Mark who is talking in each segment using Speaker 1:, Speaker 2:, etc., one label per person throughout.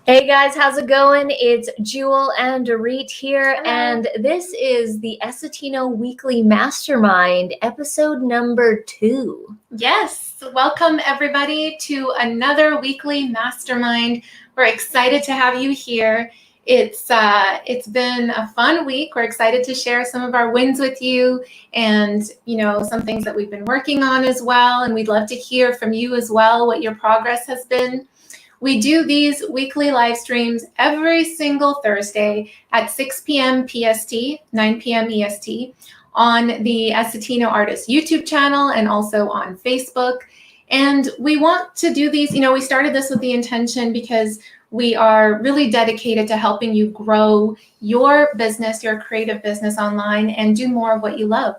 Speaker 1: Hey guys, how's it going? It's Jewel and Dorit here,
Speaker 2: Hello.
Speaker 1: And this is the Essetino Weekly Mastermind, episode number 2.
Speaker 2: Yes, welcome everybody to another weekly mastermind. We're excited to have you here. It's been a fun week. We're excited to share some of our wins with you and, some things that we've been working on as well. And we'd love to hear from you as well, what your progress has been. We do these weekly live streams every single Thursday at 6 p.m. PST, 9 p.m. EST on the Essetino Artist YouTube channel and also on Facebook. And we want to do these, we started this with the intention because we are really dedicated to helping you grow your business, your creative business online, and do more of what you love.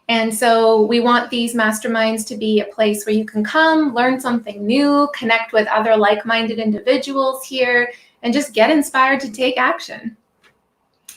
Speaker 2: And so we want these masterminds to be a place where you can come, learn something new, connect with other like-minded individuals here, and just get inspired to take action.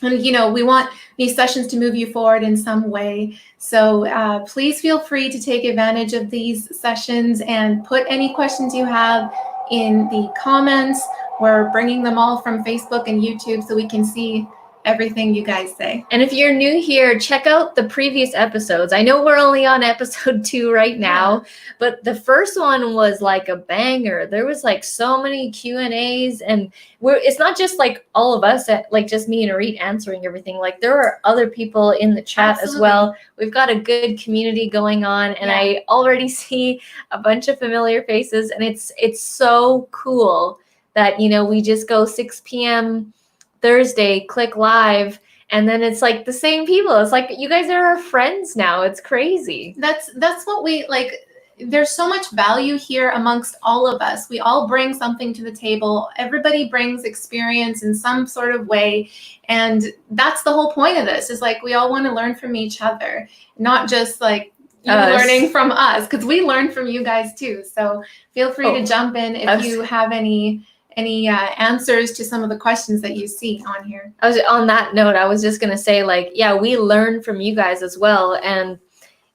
Speaker 2: And, we want these sessions to move you forward in some way. So please feel free to take advantage of these sessions and put any questions you have in the comments. We're bringing them all from Facebook and YouTube so we can see everything you guys say.
Speaker 1: And if you're new here, check out the previous episodes. I know we're only on episode 2 right now, but the first one was like a banger. There was like so many Q&As, and it's not just like all of us, like just me and Arit answering everything. Like there are other people in the chat as well. We've got a good community going on, and I already see a bunch of familiar faces, and it's so cool that, we just go 6 p.m. Thursday, click live, and then it's like the same people. It's like you guys are our friends now. It's crazy.
Speaker 2: That's what we like. There's so much value here amongst all of us. We all bring something to the table. Everybody brings experience in some sort of way. And that's the whole point of this, is like we all want to learn from each other, not just like you learning from us, because we learn from you guys too. So feel free to jump in if you have any answers to some of the questions that you see on here.
Speaker 1: On that note, I was just going to say, we learn from you guys as well. And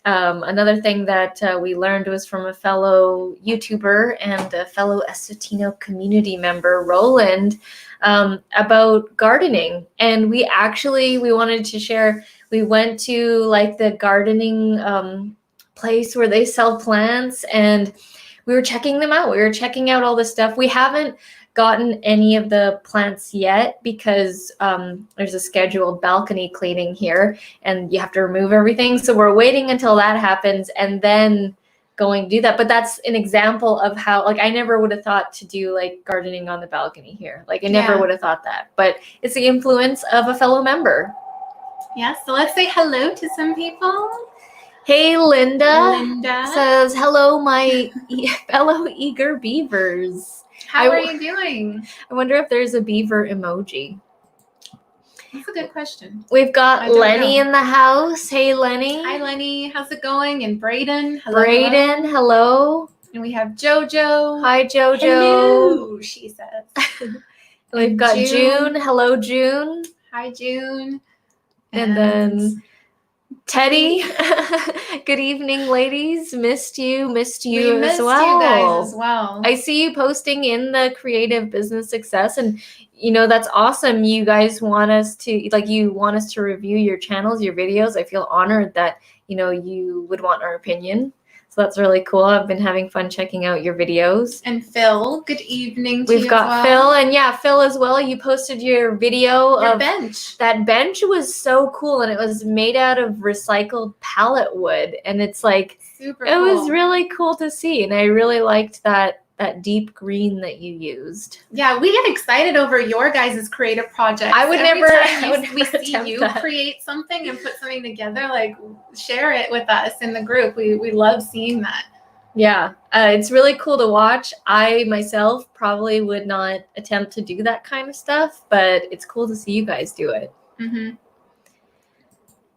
Speaker 1: another thing that we learned was from a fellow YouTuber and a fellow Essetino community member, Roland, about gardening. And we wanted to share, we went to like the gardening place where they sell plants, and we were checking them out. We were checking out all the stuff. We haven't gotten any of the plants yet because there's a scheduled balcony cleaning here and you have to remove everything. So we're waiting until that happens and then going to do that. But that's an example of how, I never would have thought to do gardening on the balcony here. I never would have thought that, but it's the influence of a fellow member.
Speaker 2: Yeah, so let's say hello to some people.
Speaker 1: Hey, Linda says, hello, my fellow eager beavers.
Speaker 2: How are you doing?
Speaker 1: I wonder if there's a beaver emoji.
Speaker 2: That's a good question.
Speaker 1: We've got Lenny in the house. Hey, Lenny.
Speaker 2: Hi, Lenny. How's it going? And Braden. Hello.
Speaker 1: Braden, hello.
Speaker 2: And we have JoJo.
Speaker 1: Hi, JoJo.
Speaker 2: Hello, she says.
Speaker 1: We've got June. Hello, June.
Speaker 2: Hi, June.
Speaker 1: And then Teddy. Good evening, ladies. Missed you as well.
Speaker 2: We missed you guys as well.
Speaker 1: I see you posting in the Creative Business Success, and that's awesome. You guys want us to review your channels, your videos. I feel honored that you would want our opinion. So that's really cool. I've been having fun checking out your videos.
Speaker 2: And Phil, good evening to you.
Speaker 1: We've got Phil, and Phil as well. You posted your video of
Speaker 2: bench.
Speaker 1: That bench was so cool, and it was made out of recycled pallet wood, and it's
Speaker 2: super cool.
Speaker 1: It was really cool to see, and I really liked that deep green that you used.
Speaker 2: Yeah, we get excited over your guys' creative projects.
Speaker 1: Every time
Speaker 2: we see you create something and put something together, share it with us in the group. We love seeing that.
Speaker 1: Yeah, it's really cool to watch. I myself probably would not attempt to do that kind of stuff, but it's cool to see you guys do it.
Speaker 2: Mm-hmm.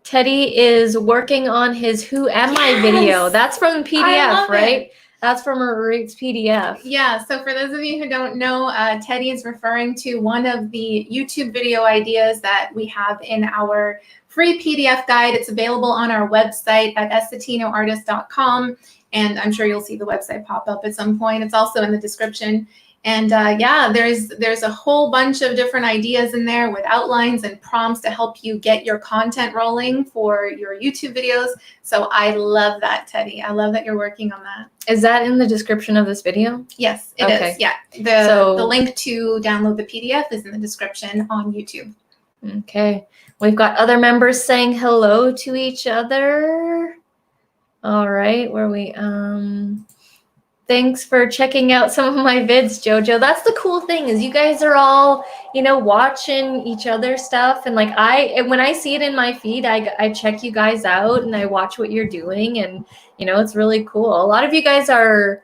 Speaker 1: Teddy is working on his Who Am I video. That's from the PDF, right? That's from Arit's PDF.
Speaker 2: Yeah, so for those of you who don't know, Teddy is referring to one of the YouTube video ideas that we have in our free PDF guide. It's available on our website at essetinoartist.com, and I'm sure you'll see the website pop up at some point. It's also in the description. And yeah, there's a whole bunch of different ideas in there with outlines and prompts to help you get your content rolling for your YouTube videos. So I love that, Teddy. I love that you're working on that.
Speaker 1: Is that in the description of this video?
Speaker 2: Yes, it is. Yeah. The link to download the PDF is in the description on YouTube.
Speaker 1: Okay. We've got other members saying hello to each other. All right. Thanks for checking out some of my vids, Jojo. That's the cool thing is you guys are all, watching each other's stuff. And like when I see it in my feed, I check you guys out and I watch what you're doing. And, it's really cool. A lot of you guys are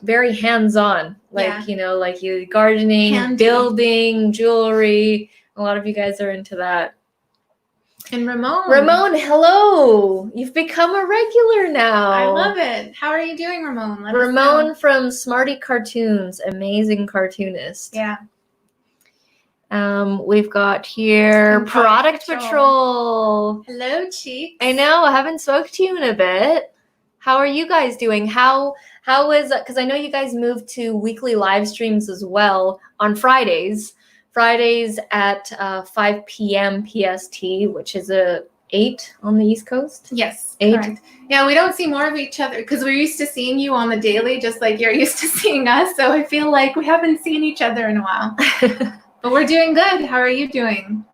Speaker 1: very hands-on, like, like you gardening, building, jewelry. A lot of you guys are into that.
Speaker 2: And Ramon,
Speaker 1: hello. You've become a regular now.
Speaker 2: I love it. How are you doing, Ramon?
Speaker 1: Ramon from Smarty Cartoons, amazing cartoonist.
Speaker 2: Yeah.
Speaker 1: We've got here Product Patrol.
Speaker 2: Hello, Cheeks.
Speaker 1: I know, I haven't spoke to you in a bit. How are you guys doing? How is that? Because I know you guys moved to weekly live streams as well on Fridays. Fridays at 5 p.m. PST, which is 8 on the East Coast.
Speaker 2: Yes,
Speaker 1: 8.
Speaker 2: Correct. Yeah, we don't see more of each other because we're used to seeing you on the daily, just like you're used to seeing us. So I feel like we haven't seen each other in a while. But we're doing good. How are you doing?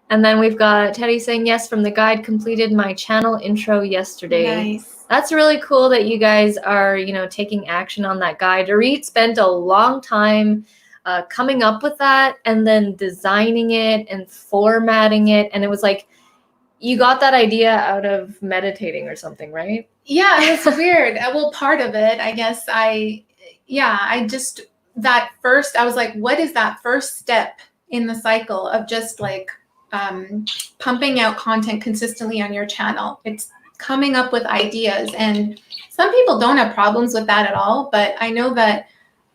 Speaker 1: And then we've got Teddy saying, yes, from the guide, completed my channel intro yesterday.
Speaker 2: Nice.
Speaker 1: That's really cool that you guys are, taking action on that guide. Dorit spent a long time coming up with that and then designing it and formatting it. And it was like, you got that idea out of meditating or something, right?
Speaker 2: Yeah, it's weird. Well, part of it, I guess I was like, what is that first step in the cycle of just like pumping out content consistently on your channel? It's coming up with ideas. And some people don't have problems with that at all. But I know that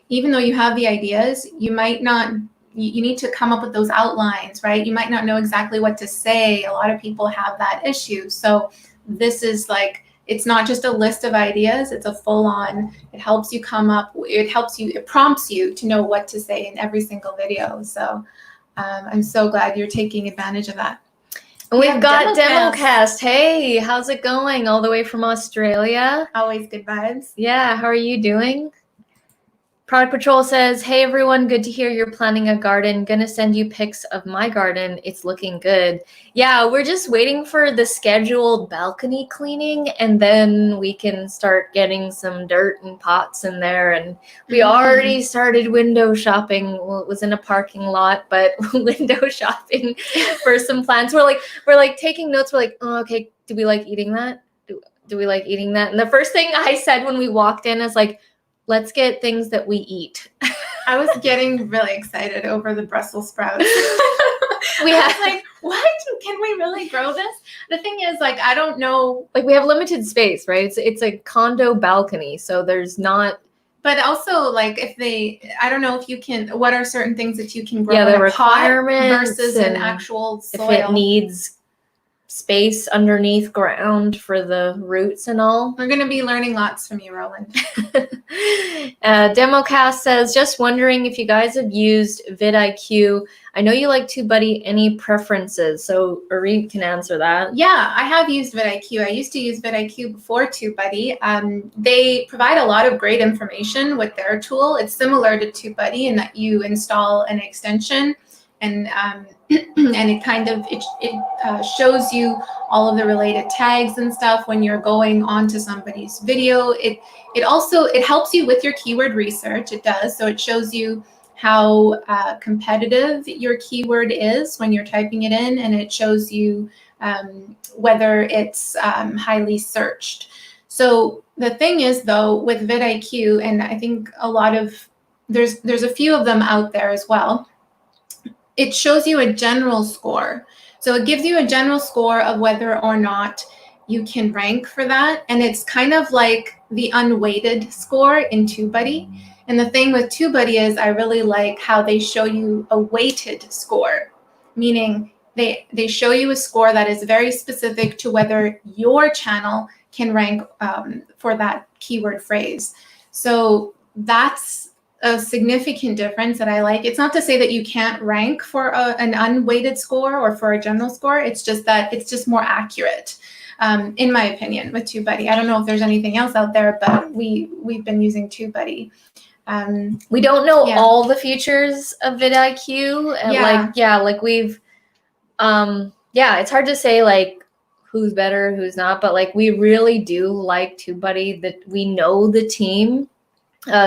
Speaker 2: even though you have the ideas, you need to come up with those outlines, right? You might not know exactly what to say. A lot of people have that issue. So this is like, it's not just a list of ideas, it's a full on, it prompts you to know what to say in every single video. So I'm so glad you're taking advantage of that.
Speaker 1: And we've got Democast. Hey, how's it going? All the way from Australia.
Speaker 2: Always good vibes.
Speaker 1: Yeah, how are you doing? Product Patrol says, hey everyone, good to hear you're planning a garden. Gonna send you pics of my garden. It's looking good. Yeah, we're just waiting for the scheduled balcony cleaning and then we can start getting some dirt and pots in there. And we already started window shopping. Well, it was in a parking lot, but window shopping for some plants. We're like taking notes. We're like, oh, okay, do we like eating that? Do we like eating that? And the first thing I said when we walked in is like, let's get things that we eat.
Speaker 2: I was getting really excited over the Brussels sprouts. We like, what? Can we really grow this? The thing is, like, I don't know.
Speaker 1: Like, we have limited space, right? It's a condo balcony, so there's not.
Speaker 2: But also, like, I don't know if you can. What are certain things that you can grow
Speaker 1: in
Speaker 2: a
Speaker 1: requirements
Speaker 2: pot versus an actual soil?
Speaker 1: If it needs space underneath ground for the roots and all.
Speaker 2: We're going to be learning lots from you, Roland.
Speaker 1: Democast says, just wondering if you guys have used vidIQ. I know you like TubeBuddy. Any preferences? So Arit can answer that.
Speaker 2: Yeah, I have used vidIQ. I used to use vidIQ before TubeBuddy. They provide a lot of great information with their tool. It's similar to TubeBuddy in that you install an extension and it kind of shows you all of the related tags and stuff when you're going onto somebody's video. It helps you with your keyword research. It does. So it shows you how competitive your keyword is when you're typing it in, and it shows you whether it's highly searched. So the thing is, though, with vidIQ, and I think there's a few of them out there as well, it shows you a general score. So it gives you a general score of whether or not you can rank for that. And it's kind of like the unweighted score in TubeBuddy. And the thing with TubeBuddy is I really like how they show you a weighted score, meaning they show you a score that is very specific to whether your channel can rank for that keyword phrase. So that's a significant difference that I like. It's not to say that you can't rank for an unweighted score or for a general score. It's just that it's just more accurate, in my opinion, with TubeBuddy. I don't know if there's anything else out there, but we've been using TubeBuddy.
Speaker 1: We don't know all the features of vidIQ, and like we've it's hard to say like who's better, who's not, but like we really do like TubeBuddy, that we know the team.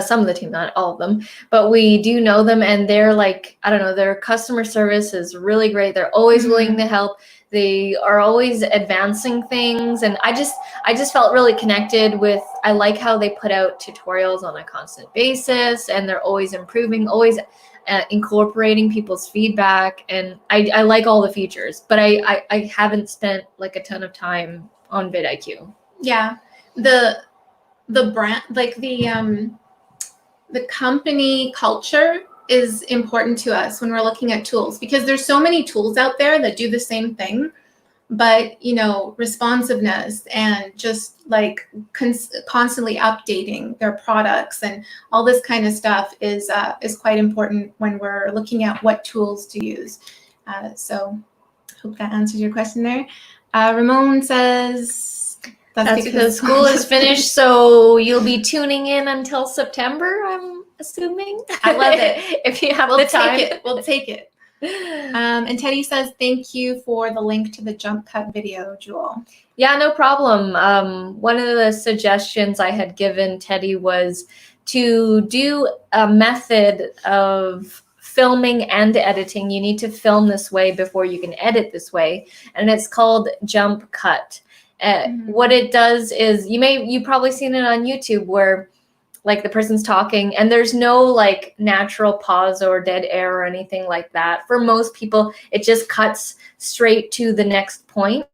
Speaker 1: Some of the team, not all of them, but we do know them, and they're like, I don't know, their customer service is really great. They're always willing to help. They are always advancing things, and I just felt really connected with. I like how they put out tutorials on a constant basis, and they're always improving, always incorporating people's feedback, and I like all the features, but I haven't spent like a ton of time on vidIQ.
Speaker 2: Yeah, the brand, like the company culture is important to us when we're looking at tools, because there's so many tools out there that do the same thing, but responsiveness and just like constantly updating their products and all this kind of stuff is quite important when we're looking at what tools to use. So hope that answers your question there. Ramon says,
Speaker 1: that's because school is finished, so you'll be tuning in until September, I'm assuming.
Speaker 2: I love it.
Speaker 1: If you have the time.
Speaker 2: We'll take it. And Teddy says, thank you for the link to the jump cut video, Jewel.
Speaker 1: Yeah, no problem. One of the suggestions I had given Teddy was to do a method of filming and editing. You need to film this way before you can edit this way, and it's called jump cut. What it does is, you've probably seen it on YouTube where like the person's talking and there's no like natural pause or dead air or anything like that. For most people, it just cuts straight to the next point.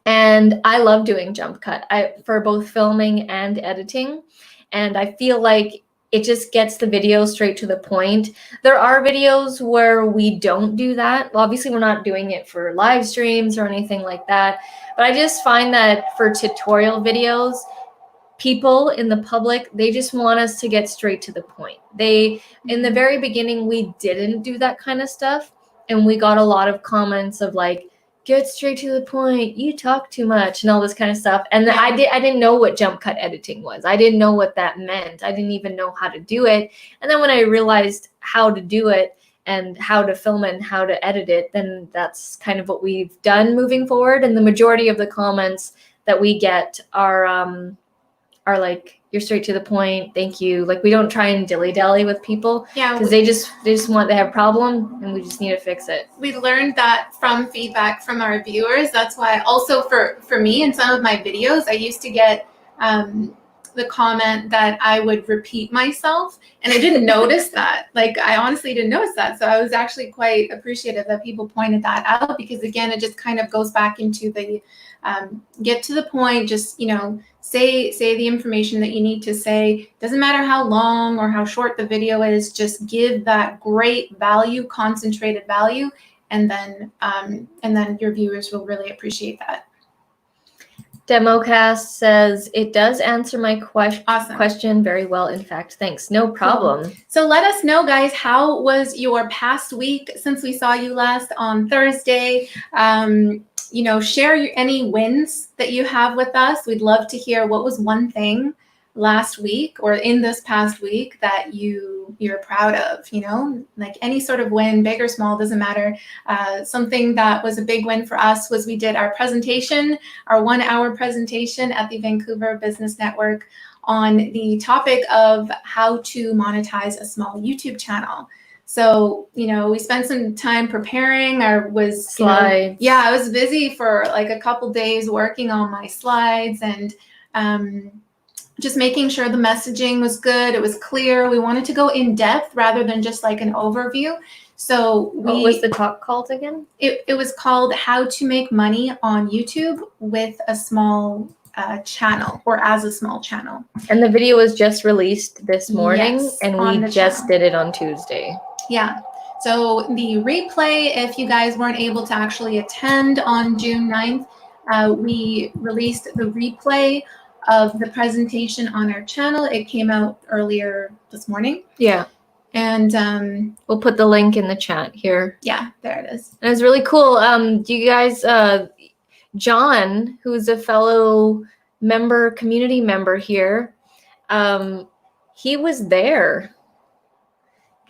Speaker 1: And I love doing jump cut for both filming and editing. And I feel like it just gets the video straight to the point. There are videos where we don't do that. Well, obviously, we're not doing it for live streams or anything like that. But I just find that for tutorial videos, people in the public, they just want us to get straight to the point. In the very beginning, we didn't do that kind of stuff. And we got a lot of comments of like, get straight to the point, you talk too much, and all this kind of stuff. And I didn't know what jump cut editing was. I didn't know what that meant. I didn't even know how to do it. And then when I realized how to do it and how to film it and how to edit it, then that's kind of what we've done moving forward. And the majority of the comments that we get are like, you're straight to the point, thank you. Like, we don't try and dilly-dally with people, because they just want to have a problem, and we just need to fix it.
Speaker 2: We learned that from feedback from our viewers. That's why also for me in some of my videos, I used to get the comment that I would repeat myself, and I didn't notice that. Like, I honestly didn't notice that. So I was actually quite appreciative that people pointed that out, because again, it just kind of goes back into the get to the point, just, say the information that you need to say. Doesn't matter how long or how short the video is, just give that great value, concentrated value, and then your viewers will really appreciate that.
Speaker 1: Democast says, it does answer my
Speaker 2: Awesome.
Speaker 1: question very well. In fact, thanks. No problem.
Speaker 2: Cool. So let us know, guys, how was your past week since we saw you last on Thursday? Share any wins that you have with us. We'd love to hear what was one thing last week or in this past week that you're proud of, like any sort of win, big or small, doesn't matter. Something that was a big win for us was we did our presentation, our 1-hour presentation at the Vancouver Business Network on the topic of how to monetize a small YouTube channel. So, we spent some time preparing. I was
Speaker 1: slides.
Speaker 2: I was busy for like a couple days working on my slides and just making sure the messaging was good. It was clear. We wanted to go in depth rather than just like an overview. So
Speaker 1: what was the talk called again?
Speaker 2: It was called How to Make Money on YouTube with a Small channel, or as a small channel. And
Speaker 1: the video was just released this morning,
Speaker 2: yes,
Speaker 1: and we just did it on Tuesday.
Speaker 2: Yeah. So the replay, if you guys weren't able to actually attend on June 9th, we released the replay of the presentation on our channel. It came out earlier this morning.
Speaker 1: Yeah.
Speaker 2: And
Speaker 1: we'll put the link in the chat here.
Speaker 2: Yeah, there it is.
Speaker 1: And it's really cool. Do you guys, John, who's a fellow community member here, he was there.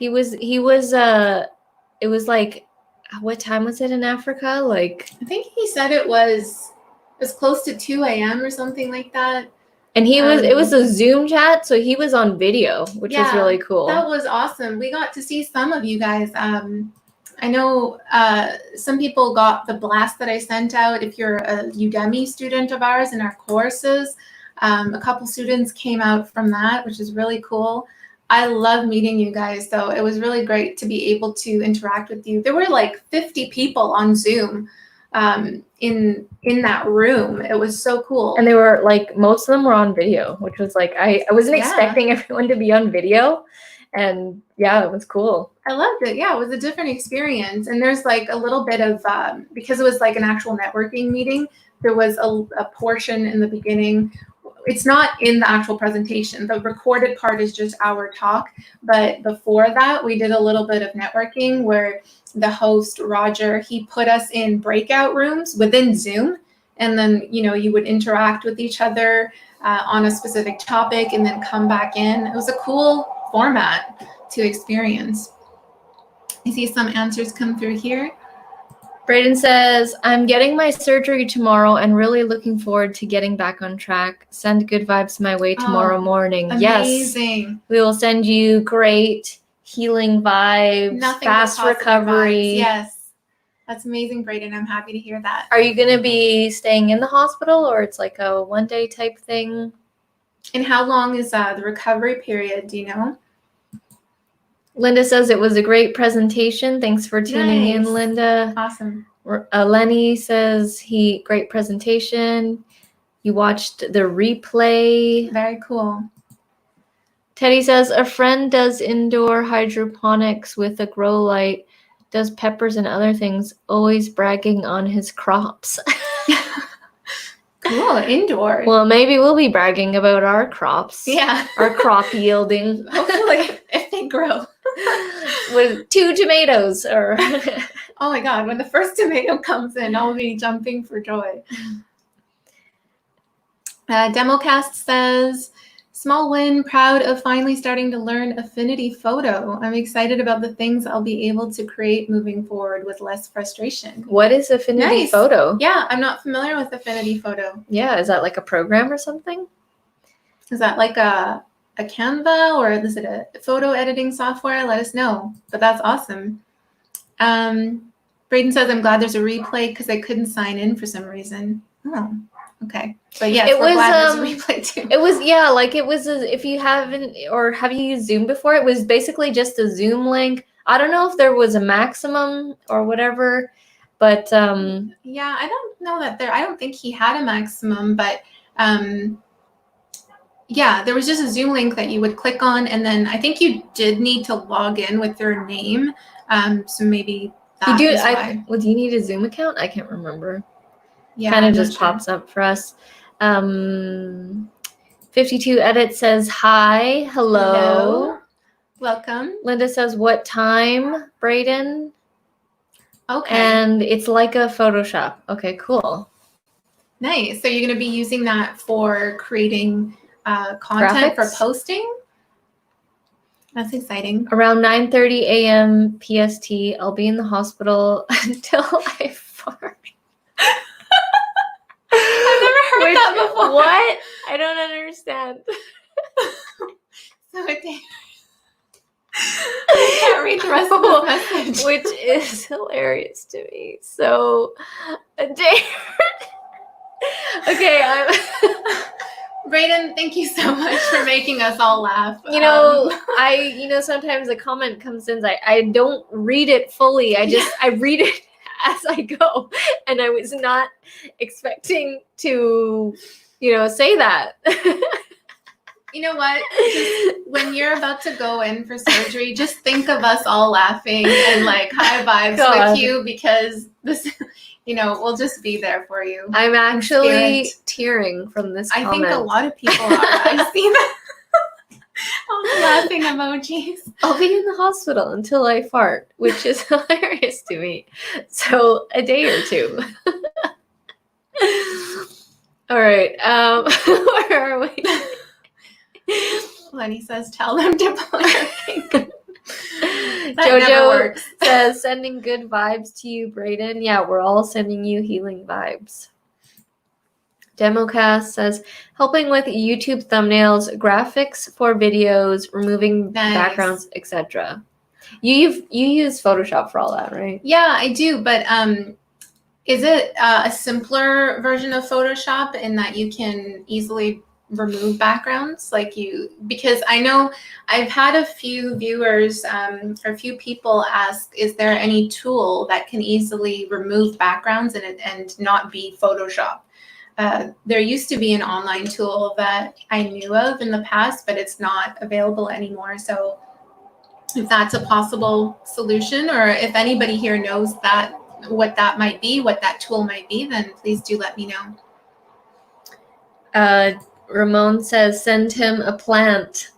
Speaker 1: It was like, what time was it in Africa? Like,
Speaker 2: I think he said it was close to 2 a.m. or something like that.
Speaker 1: And it was a Zoom chat, so he was on video, which was really cool.
Speaker 2: That was awesome. We got to see some of you guys. I know some people got the blast that I sent out. If you're a Udemy student of ours in our courses, a couple students came out from that, which is really cool. I love meeting you guys, so it was really great to be able to interact with you. There were like 50 people on Zoom in that room. It was so cool.
Speaker 1: And they were like, most of them were on video, which was like, I wasn't expecting everyone to be on video. And yeah, it was cool.
Speaker 2: I loved it. Yeah, it was a different experience. And there's like a little bit of, because it was like an actual networking meeting, there was a portion in the beginning. It's not in the actual presentation. The recorded part is just our talk. But before that, we did a little bit of networking where the host, Roger, he put us in breakout rooms within Zoom. And then, you would interact with each other on a specific topic and then come back in. It was a cool format to experience. I see some answers come through here.
Speaker 1: Brayden says, I'm getting my surgery tomorrow and really looking forward to getting back on track. Send good vibes my way tomorrow morning.
Speaker 2: Amazing.
Speaker 1: Yes, we will send you great healing vibes, fast recovery.
Speaker 2: Vibes. Yes, that's amazing, Brayden. I'm happy to hear that.
Speaker 1: Are you going to be staying in the hospital, or it's like a one-day type thing?
Speaker 2: And how long is the recovery period? Do you know?
Speaker 1: Linda says it was a great presentation. Thanks for tuning in, Linda.
Speaker 2: Awesome.
Speaker 1: Lenny says great presentation. You watched the replay.
Speaker 2: Very cool.
Speaker 1: Teddy says a friend does indoor hydroponics with a grow light, does peppers and other things, always bragging on his crops.
Speaker 2: Cool, indoor.
Speaker 1: Well, maybe we'll be bragging about our crops.
Speaker 2: Yeah.
Speaker 1: Our crop yielding.
Speaker 2: Hopefully, if they grow.
Speaker 1: With 2 tomatoes or
Speaker 2: oh my God, when the first tomato comes in, I'll be jumping for joy. Democast says, small win, proud of finally starting to learn Affinity Photo. I'm excited about the things I'll be able to create moving forward with less frustration.
Speaker 1: What is Affinity Photo?
Speaker 2: Yeah, I'm not familiar with Affinity Photo.
Speaker 1: Yeah, is that like a program or something?
Speaker 2: Is that like a Canva, or is it a photo editing software? Let us know. But that's awesome. Brayden says, I'm glad there's a replay because I couldn't sign in for some reason. Oh, okay. But yes, we're glad there's a replay too.
Speaker 1: It was, if you haven't, or have you used Zoom before, it was basically just a Zoom link. I don't know if there was a maximum or whatever, but
Speaker 2: yeah, I don't know that I don't think he had a maximum, but yeah, there was just a Zoom link that you would click on, and then I think you did need to log in with your name. So maybe that is why.
Speaker 1: Well, do you need a Zoom account? I can't remember.
Speaker 2: Yeah,
Speaker 1: kind of just pops up for us. 52 Edit says hi. Hello.
Speaker 2: Welcome.
Speaker 1: Linda says, what time, Brayden?
Speaker 2: Okay.
Speaker 1: And it's like a Photoshop. Okay, cool.
Speaker 2: Nice. So you're going to be using that for creating content for posting? That's exciting.
Speaker 1: Around 9:30 a.m. PST, I'll be in the hospital until I fart.
Speaker 2: I've never heard that before.
Speaker 1: What? I don't understand.
Speaker 2: So I can't read the rest of the message.
Speaker 1: Which is hilarious to me. So, okay,
Speaker 2: Brayden, thank you so much for making us all laugh.
Speaker 1: Sometimes a comment comes in, I don't read it fully. I read it as I go, and I was not expecting to, say that.
Speaker 2: You know what? Just when you're about to go in for surgery, just think of us all laughing and like high vibes with you, because this, we'll just be there for you.
Speaker 1: I'm actually tearing from this comment.
Speaker 2: I think a lot of people are. I see that. All the laughing emojis.
Speaker 1: I'll be in the hospital until I fart, which is hilarious to me. So a day or two. All right. Where are we?
Speaker 2: Lenny says, tell them to play.
Speaker 1: Jojo says, sending good vibes to you, Brayden. Yeah, we're all sending you healing vibes. Democast says, helping with YouTube thumbnails, graphics for videos, removing backgrounds, etc. You use Photoshop for all that, right?
Speaker 2: Yeah, I do. But is it a simpler version of Photoshop in that you can easily remove backgrounds? Because I know I've had a few viewers or a few people ask, is there any tool that can easily remove backgrounds and not be Photoshop? There used to be an online tool that I knew of in the past, but it's not available anymore. So if that's a possible solution, or if anybody here knows what that might be, what that tool might be, then please do let me know.
Speaker 1: Ramon says, send him a plant.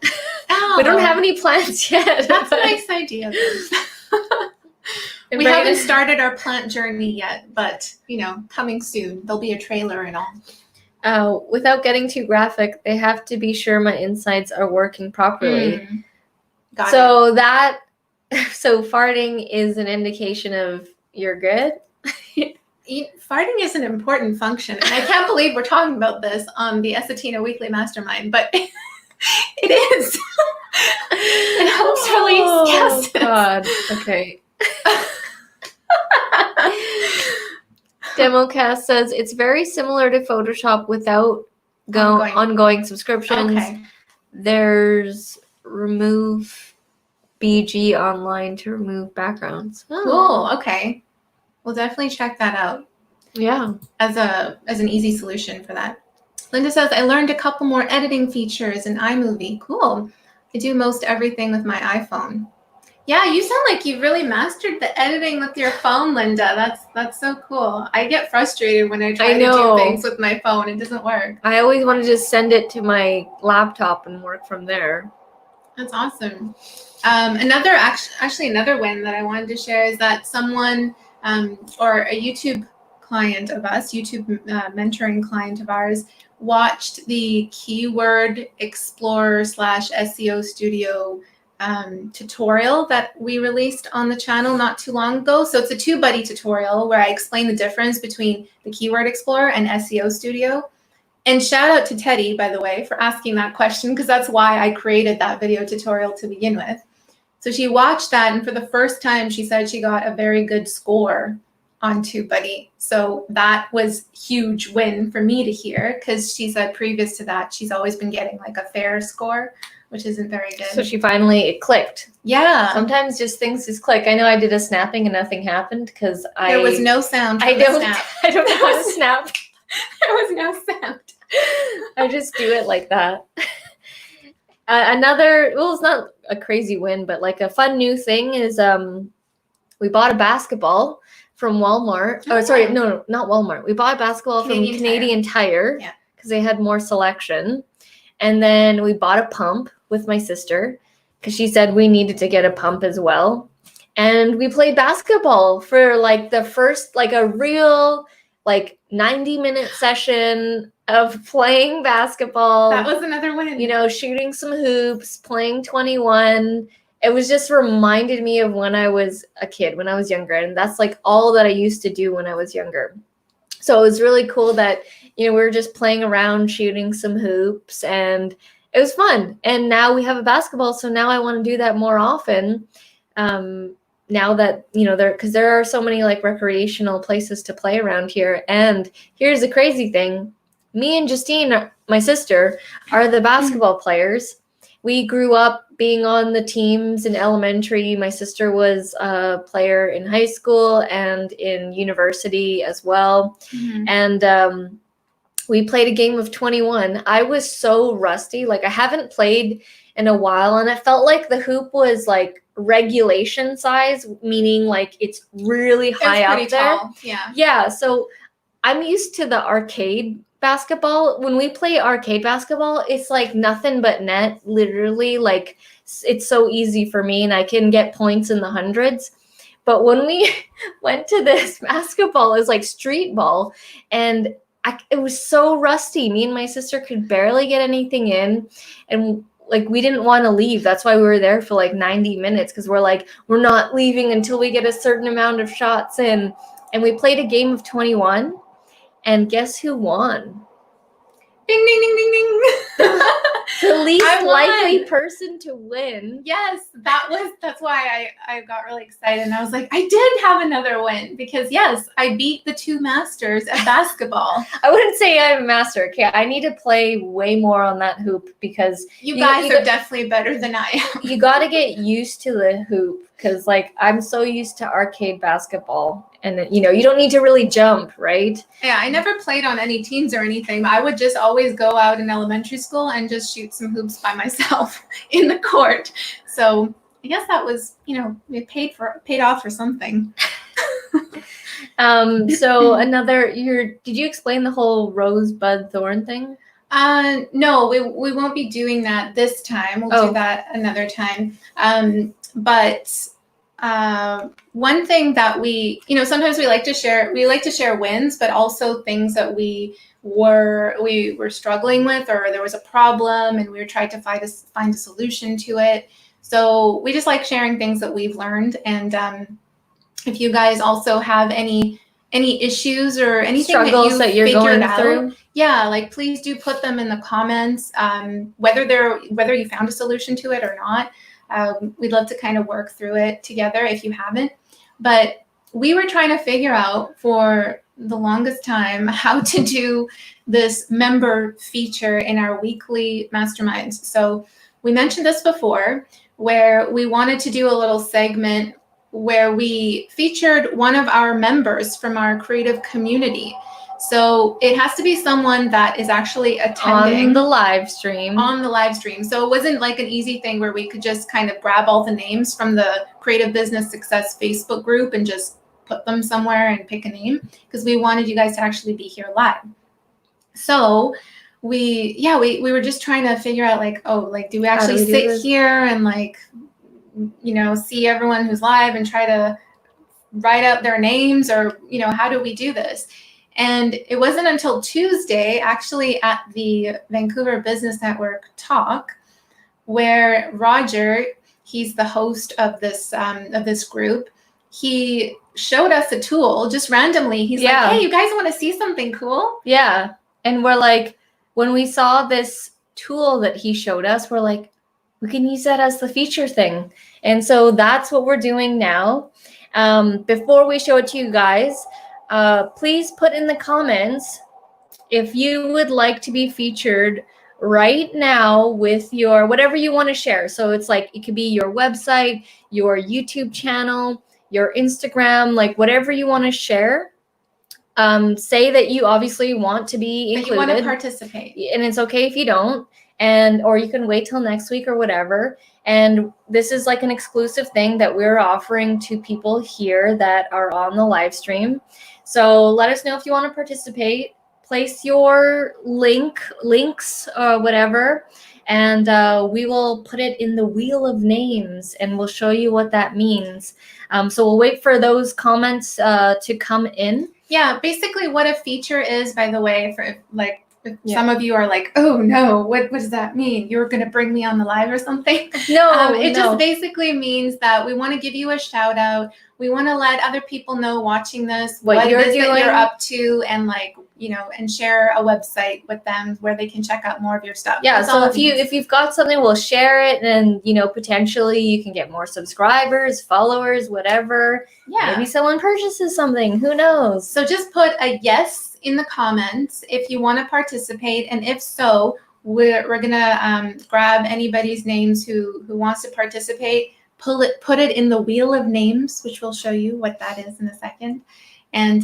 Speaker 1: Oh, we don't have any plants yet.
Speaker 2: That's a nice idea. We haven't started our plant journey yet, but, coming soon. There'll be a trailer and all.
Speaker 1: Without getting too graphic, they have to be sure my insides are working properly. So farting is an indication of you're good?
Speaker 2: Farting is an important function, and I can't believe we're talking about this on the Essetino Weekly Mastermind, but it is. It helps release gases.
Speaker 1: Oh, God. Okay. Democast says it's very similar to Photoshop without ongoing subscriptions.
Speaker 2: Okay.
Speaker 1: There's remove BG online to remove backgrounds.
Speaker 2: Cool. Okay. We'll definitely check that out.
Speaker 1: Yeah.
Speaker 2: As an easy solution for that. Linda says, I learned a couple more editing features in iMovie. Cool. I do most everything with my iPhone. Yeah, you sound like you really mastered the editing with your phone, Linda. That's so cool. I get frustrated when I try to do things with my phone. It doesn't work.
Speaker 1: I always want to just send it to my laptop and work from there.
Speaker 2: That's awesome. Another win that I wanted to share is that someone or a YouTube client of us, YouTube mentoring client of ours, watched the Keyword Explorer / SEO Studio tutorial that we released on the channel not too long ago. So it's a TubeBuddy tutorial where I explain the difference between the Keyword Explorer and SEO Studio. And shout out to Teddy, by the way, for asking that question, because that's why I created that video tutorial to begin with. So she watched that, and for the first time, she said she got a very good score on TubeBuddy. So that was huge win for me to hear, because she said previous to that, she's always been getting like a fair score, which isn't very good.
Speaker 1: So it clicked.
Speaker 2: Yeah.
Speaker 1: Sometimes things just click. I know I did a snapping and nothing happened because
Speaker 2: there was no sound.
Speaker 1: I don't know how to snap.
Speaker 2: There was no sound.
Speaker 1: I just do it like that. It's not a crazy win, but like a fun new thing is we bought a basketball from Walmart. Oh, sorry, no, not Walmart. We bought a basketball from Canadian Tire because they had more selection. And then we bought a pump with my sister because she said we needed to get a pump as well. And we played basketball for like the first, like a real 90-minute session of playing basketball.
Speaker 2: That was another win.
Speaker 1: Shooting some hoops, playing 21. It was just reminded me of when I was a kid, when I was younger. And that's like all that I used to do when I was younger. So it was really cool that, we were just playing around, shooting some hoops, and it was fun. And now we have a basketball. So now I want to do that more often. Now that, because there are so many recreational places to play around here. And here's the crazy thing. Me and Justine, my sister, are the basketball players. We grew up being on the teams in elementary. My sister was a player in high school and in university as well. Mm-hmm. And we played a game of 21. I was so rusty. Like I haven't played in a while, and it felt like the hoop was like regulation size, meaning like it's really high
Speaker 2: It's
Speaker 1: up
Speaker 2: pretty
Speaker 1: there.
Speaker 2: tall. Yeah.
Speaker 1: Yeah, so I'm used to the arcade basketball. When we play arcade basketball, it's like nothing but net, literally. Like it's so easy for me, and I can get points in the hundreds. But when we went to this basketball, it was like street ball, and it was so rusty. Me and my sister could barely get anything in, and like we didn't want to leave. That's why we were there for like 90 minutes, because we're like, we're not leaving until we get a certain amount of shots in. And we played a game of 21, and guess who won?
Speaker 2: Ding, ding, ding, ding, ding.
Speaker 1: The least
Speaker 2: I won.
Speaker 1: likely person to win.
Speaker 2: Yes, that's why I got really excited, and I was like, I did have another win, because yes, I beat the two masters at basketball.
Speaker 1: I wouldn't say I'm a master. Okay, I need to play way more on that hoop, because
Speaker 2: you guys are definitely better than I am.
Speaker 1: You got to get used to the hoop, because like I'm so used to arcade basketball, and you know, you don't need to really jump, right?
Speaker 2: Yeah, I never played on any teams or anything, but I would just always go out in elementary school and just shoot some hoops by myself in the court. So I guess that was, you know, it paid off for something.
Speaker 1: So did you explain the whole rosebud thorn thing?
Speaker 2: No, we won't be doing that this time. We'll do that another time. But one thing that we, you know, sometimes we like to share wins, but also things that we were struggling with, or there was a problem and we were trying to find a solution to it. So we just like sharing things that we've learned. And if you guys also have any issues or anything
Speaker 1: struggles that you're going through,
Speaker 2: yeah, like please do put them in the comments, whether you found a solution to it or not. We'd love to kind of work through it together if you haven't. But we were trying to figure out for the longest time how to do this member feature in our weekly masterminds. So we mentioned this before, where we wanted to do a little segment where we featured one of our members from our creative community. So it has to be someone that is actually attending
Speaker 1: on the live stream.
Speaker 2: So it wasn't like an easy thing where we could just kind of grab all the names from the Creative Business Success Facebook group and just put them somewhere and pick a name, because we wanted you guys to actually be here live. So we were just trying to figure out like, do we actually sit here and like, you know, see everyone who's live and try to write out their names, or, you know, how do we do this? And it wasn't until Tuesday, actually at the Vancouver Business Network talk, where Roger, he's the host of this group, he showed us a tool just randomly. He's like, hey, you guys want to see something cool?
Speaker 1: Yeah. And we're like, when we saw this tool that he showed us, we're like, we can use that as the feature thing. And so that's what we're doing now. Before we show it to you guys, please put in the comments if you would like to be featured right now with your whatever you want to share. So it's like, it could be your website, your YouTube channel, your Instagram, like whatever you want to share. Say that you obviously want to be included.
Speaker 2: You want to participate.
Speaker 1: And it's okay if you don't. Or you can wait till next week or whatever. And this is like an exclusive thing that we're offering to people here that are on the live stream. So let us know if you want to participate. Place your links or whatever, and we will put it in the wheel of names, and we'll show you what that means. So we'll wait for those comments to come in.
Speaker 2: Yeah, basically what a feature is, by the way, for like, some of you are like, oh no, what does that mean? You're going to bring me on the live or something?
Speaker 1: No,
Speaker 2: it just basically means that we want to give you a shout out. We want to let other people know watching this what you're doing, that you're up to, and like, you know, and share a website with them where they can check out more of your stuff.
Speaker 1: Yeah, so if you've got something, we'll share it, and you know, potentially you can get more subscribers, followers, whatever. Yeah, maybe someone purchases something. Who knows?
Speaker 2: So just put a yes in the comments if you want to participate, and if so, we're gonna grab anybody's names who wants to participate, put it in the wheel of names, which we'll show you what that is in a second, And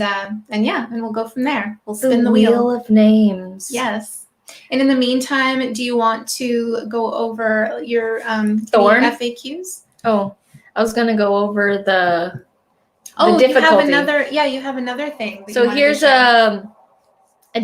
Speaker 2: yeah, and we'll go from there. We'll spin
Speaker 1: The wheel of names.
Speaker 2: Yes. And in the meantime, do you want to go over your
Speaker 1: Thorn
Speaker 2: FAQs?
Speaker 1: Oh, I was gonna go over the
Speaker 2: difficulty.
Speaker 1: You
Speaker 2: have another thing.
Speaker 1: So here's a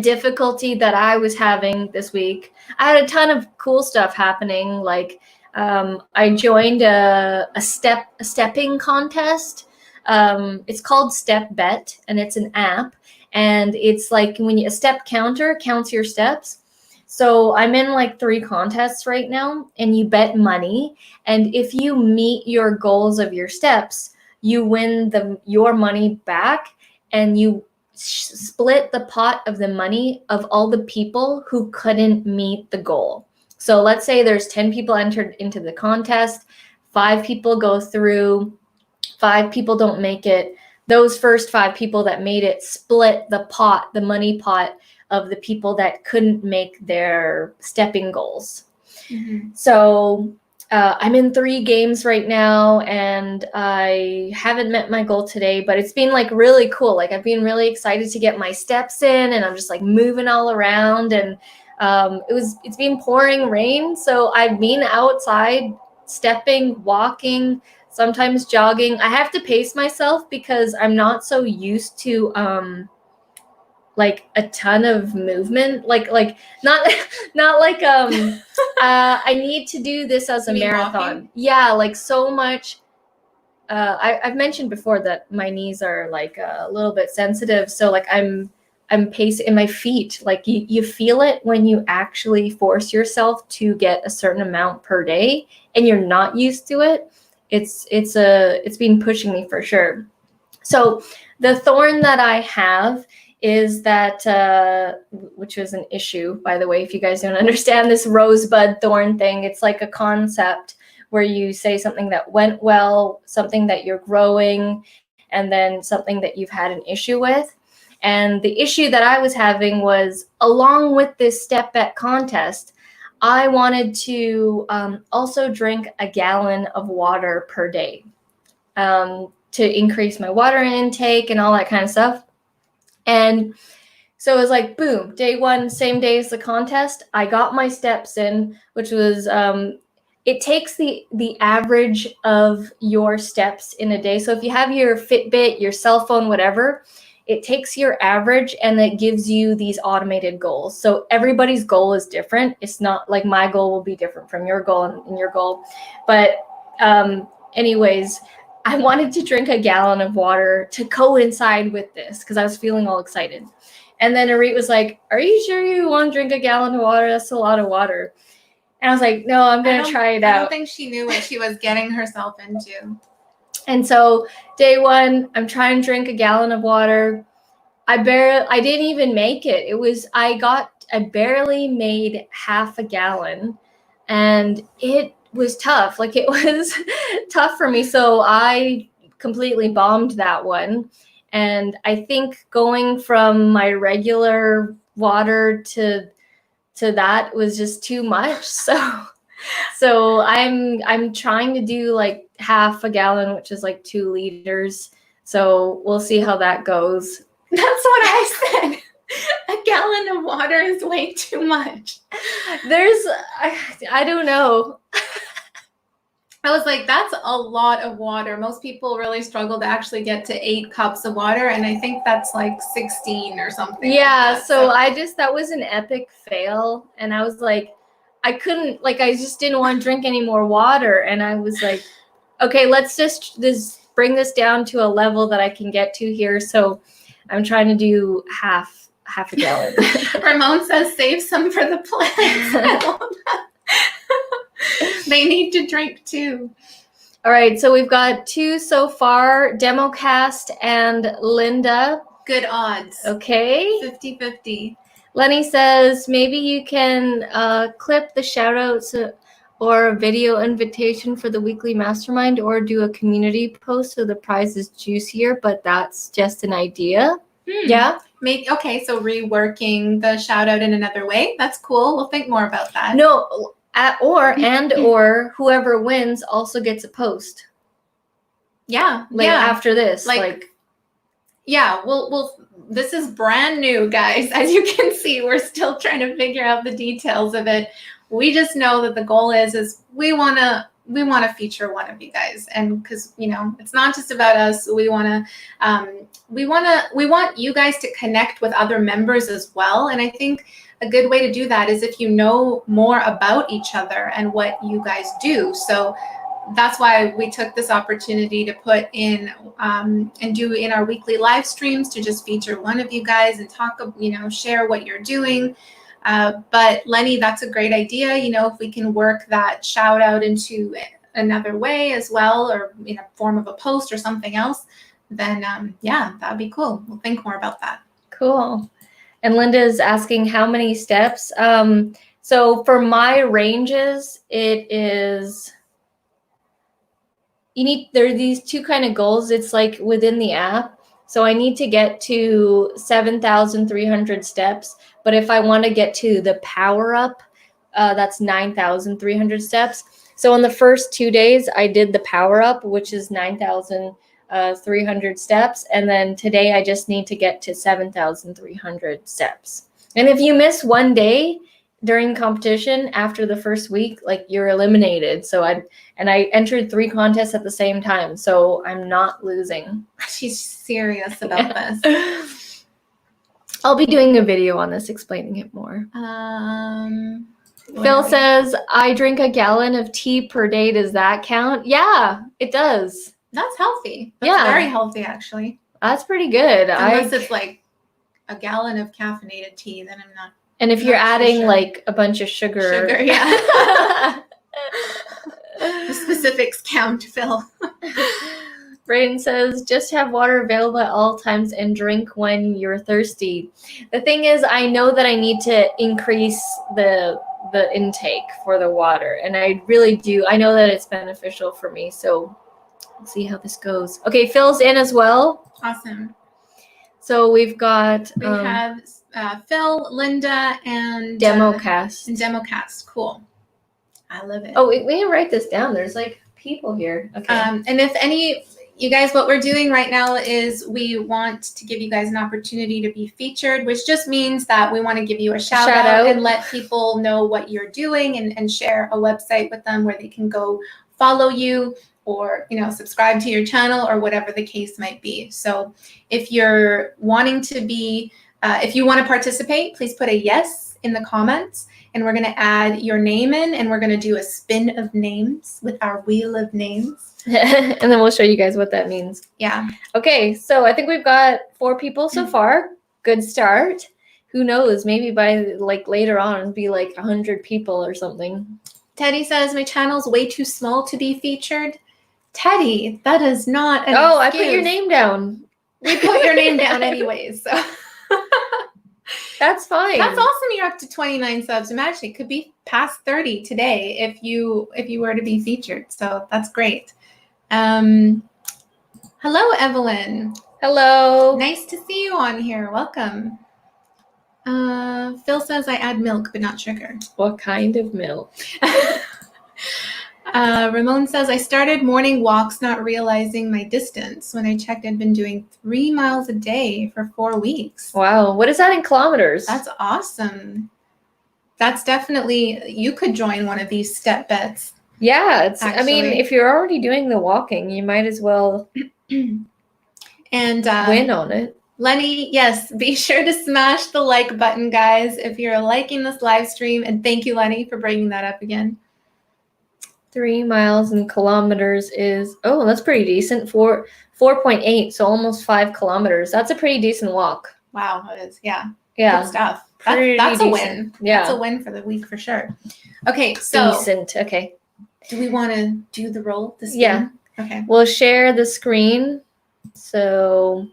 Speaker 1: difficulty that I was having this week. I had a ton of cool stuff happening. Like I joined a stepping contest. It's called Step Bet, and it's an app, and it's like when a step counter counts your steps. So I'm in like 3 contests right now, and you bet money, and if you meet your goals of your steps, you win your money back, and you split the pot of the money of all the people who couldn't meet the goal. So let's say there's 10 people entered into the contest, 5 people go through, 5 people don't make it. Those first 5 people that made it split the money pot of the people that couldn't make their stepping goals. Mm-hmm. So I'm in 3 games right now, and I haven't met my goal today, but it's been like really cool. Like I've been really excited to get my steps in, and I'm just like moving all around, and it's been pouring rain. So I've been outside stepping, walking, sometimes jogging. I have to pace myself because I'm not so used to like a ton of movement, like not like I need to do this as a marathon. Walking? Yeah, like so much. I've mentioned before that my knees are like a little bit sensitive, so like I'm pacing in my feet. Like you feel it when you actually force yourself to get a certain amount per day, and you're not used to it. It's been pushing me for sure. So the thorn that I have is that, which was an issue, by the way, if you guys don't understand this rosebud thorn thing, it's like a concept where you say something that went well, something that you're growing, and then something that you've had an issue with. And the issue that I was having was, along with this step bet contest, I wanted to also drink a gallon of water per day to increase my water intake and all that kind of stuff. And so it was like, boom, day 1, same day as the contest, I got my steps in, which was, it takes the average of your steps in a day. So if you have your Fitbit, your cell phone, whatever, it takes your average and it gives you these automated goals. So everybody's goal is different. It's not like my goal will be different from your goal and your goal. But anyways, I wanted to drink a gallon of water to coincide with this because I was feeling all excited. And then Arit was like, "Are you sure you want to drink a gallon of water? That's a lot of water." And I was like, "No, I'm going to try it out."
Speaker 2: I don't think she knew what she was getting herself into.
Speaker 1: And so day 1, I'm trying to drink a gallon of water. I didn't even make it. I barely made half a gallon, and it was tough. Like it was tough for me. So I completely bombed that one. And I think going from my regular water to that was just too much. So I'm trying to do like half a gallon, which is like 2 liters. So we'll see how that goes.
Speaker 2: That's what I said. A gallon of water is way too much.
Speaker 1: I don't know.
Speaker 2: I was like, that's a lot of water. Most people really struggle to actually get to 8 cups of water, and I think that's like 16 or something.
Speaker 1: Yeah, like so that was an epic fail, and I was like, I just didn't want to drink any more water, and I was like, okay, let's just bring this down to a level that I can get to here. So I'm trying to do half a gallon.
Speaker 2: Ramon says save some for the plants. They need to drink too.
Speaker 1: All right, so we've got 2 so far, Democast and Linda.
Speaker 2: Good odds.
Speaker 1: Okay.
Speaker 2: 50-50.
Speaker 1: Lenny says, maybe you can clip the shout outs or a video invitation for the weekly mastermind, or do a community post so the prize is juicier, but that's just an idea. Yeah.
Speaker 2: Okay, so reworking the shout out in another way. That's cool. We'll think more about that.
Speaker 1: No, or whoever wins also gets a post.
Speaker 2: Yeah.
Speaker 1: After this,
Speaker 2: Yeah, well, this is brand new, guys. As you can see, we're still trying to figure out the details of it. We just know that the goal is we want to feature one of you guys, and because it's not just about us. We want you guys to connect with other members as well. And I think a good way to do that is if you know more about each other and what you guys do. So that's why we took this opportunity to put in and do in our weekly live streams to just feature one of you guys and talk, share what you're doing. But Lenny, that's a great idea. If we can work that shout out into another way as well, or in a form of a post or something else, then yeah, that'd be cool. We'll think more about that.
Speaker 1: Cool. And Linda is asking how many steps. So for my ranges, it is, there are these two kind of goals. It's like within the app. So I need to get to 7,300 steps. But if I want to get to the power up, that's 9,300 steps. So on the first 2 days, I did the power up, which is 9,300 steps. And then today I just need to get to 7,300 steps. And if you miss one day during competition after the first week, like, you're eliminated. So I entered 3 contests at the same time, so I'm not losing.
Speaker 2: She's serious about this.
Speaker 1: I'll be doing a video on this explaining it more. Phil says, I drink a gallon of tea per day. Does that count? Yeah, it does.
Speaker 2: That's healthy. That's very healthy, actually.
Speaker 1: That's pretty good.
Speaker 2: Unless it's like a gallon of caffeinated tea, then I'm not.
Speaker 1: And if you're adding like a bunch of sugar.
Speaker 2: Yeah. The specifics count, Phil.
Speaker 1: Brayden says, just have water available at all times and drink when you're thirsty. The thing is, I know that I need to increase the intake for the water, and I really do. I know that it's beneficial for me, so let's see how this goes. Okay, Phil's in as well.
Speaker 2: Awesome.
Speaker 1: So we have
Speaker 2: Phil, Linda, and
Speaker 1: Democast.
Speaker 2: Democast. Cool. I love it.
Speaker 1: Oh, we didn't write this down. There's like people here. Okay.
Speaker 2: And if any, you guys, what we're doing right now is we want to give you guys an opportunity to be featured, which just means that we want to give you a shout out and let people know what you're doing and share a website with them where they can go follow you or, subscribe to your channel or whatever the case might be. So if you're wanting to be, if you want to participate, please put a yes in the comments. And we're going to add your name in, and we're going to do a spin of names with our wheel of names.
Speaker 1: And then we'll show you guys what that means.
Speaker 2: Yeah.
Speaker 1: Okay, so I think we've got 4 people so far. Good start. Who knows? Maybe by like later on it'll be like 100 people or something.
Speaker 2: Teddy says my channel's way too small to be featured. Teddy, that is not an
Speaker 1: excuse. I put your name down.
Speaker 2: We put your name down anyways. So.
Speaker 1: That's fine.
Speaker 2: That's awesome. You're up to 29 subs. Imagine it could be past 30 today if you were to be featured. So that's great. Hello, Evelyn.
Speaker 1: Hello.
Speaker 2: Nice to see you on here. Welcome. Phil says I add milk but not sugar.
Speaker 1: What kind of milk?
Speaker 2: Ramon says, I started morning walks not realizing my distance. When I checked, I'd been doing 3 miles a day for 4 weeks.
Speaker 1: Wow. What is that in kilometers?
Speaker 2: That's awesome. That's definitely, you could join one of these step bets.
Speaker 1: Yeah. I mean, if you're already doing the walking, you might as well
Speaker 2: and
Speaker 1: win on it.
Speaker 2: Lenny, yes, be sure to smash the like button, guys, if you're liking this live stream. And thank you, Lenny, for bringing that up again.
Speaker 1: 3 miles in kilometers is, that's pretty decent. 4.8, so almost 5 kilometers. That's a pretty decent walk.
Speaker 2: Wow, it is. Yeah.
Speaker 1: Yeah.
Speaker 2: Good stuff. That's a win.
Speaker 1: Yeah.
Speaker 2: That's a win for the week for sure. Okay, so.
Speaker 1: Decent. Okay.
Speaker 2: Do we want to do the roll?
Speaker 1: Yeah.
Speaker 2: Okay.
Speaker 1: We'll share the screen. So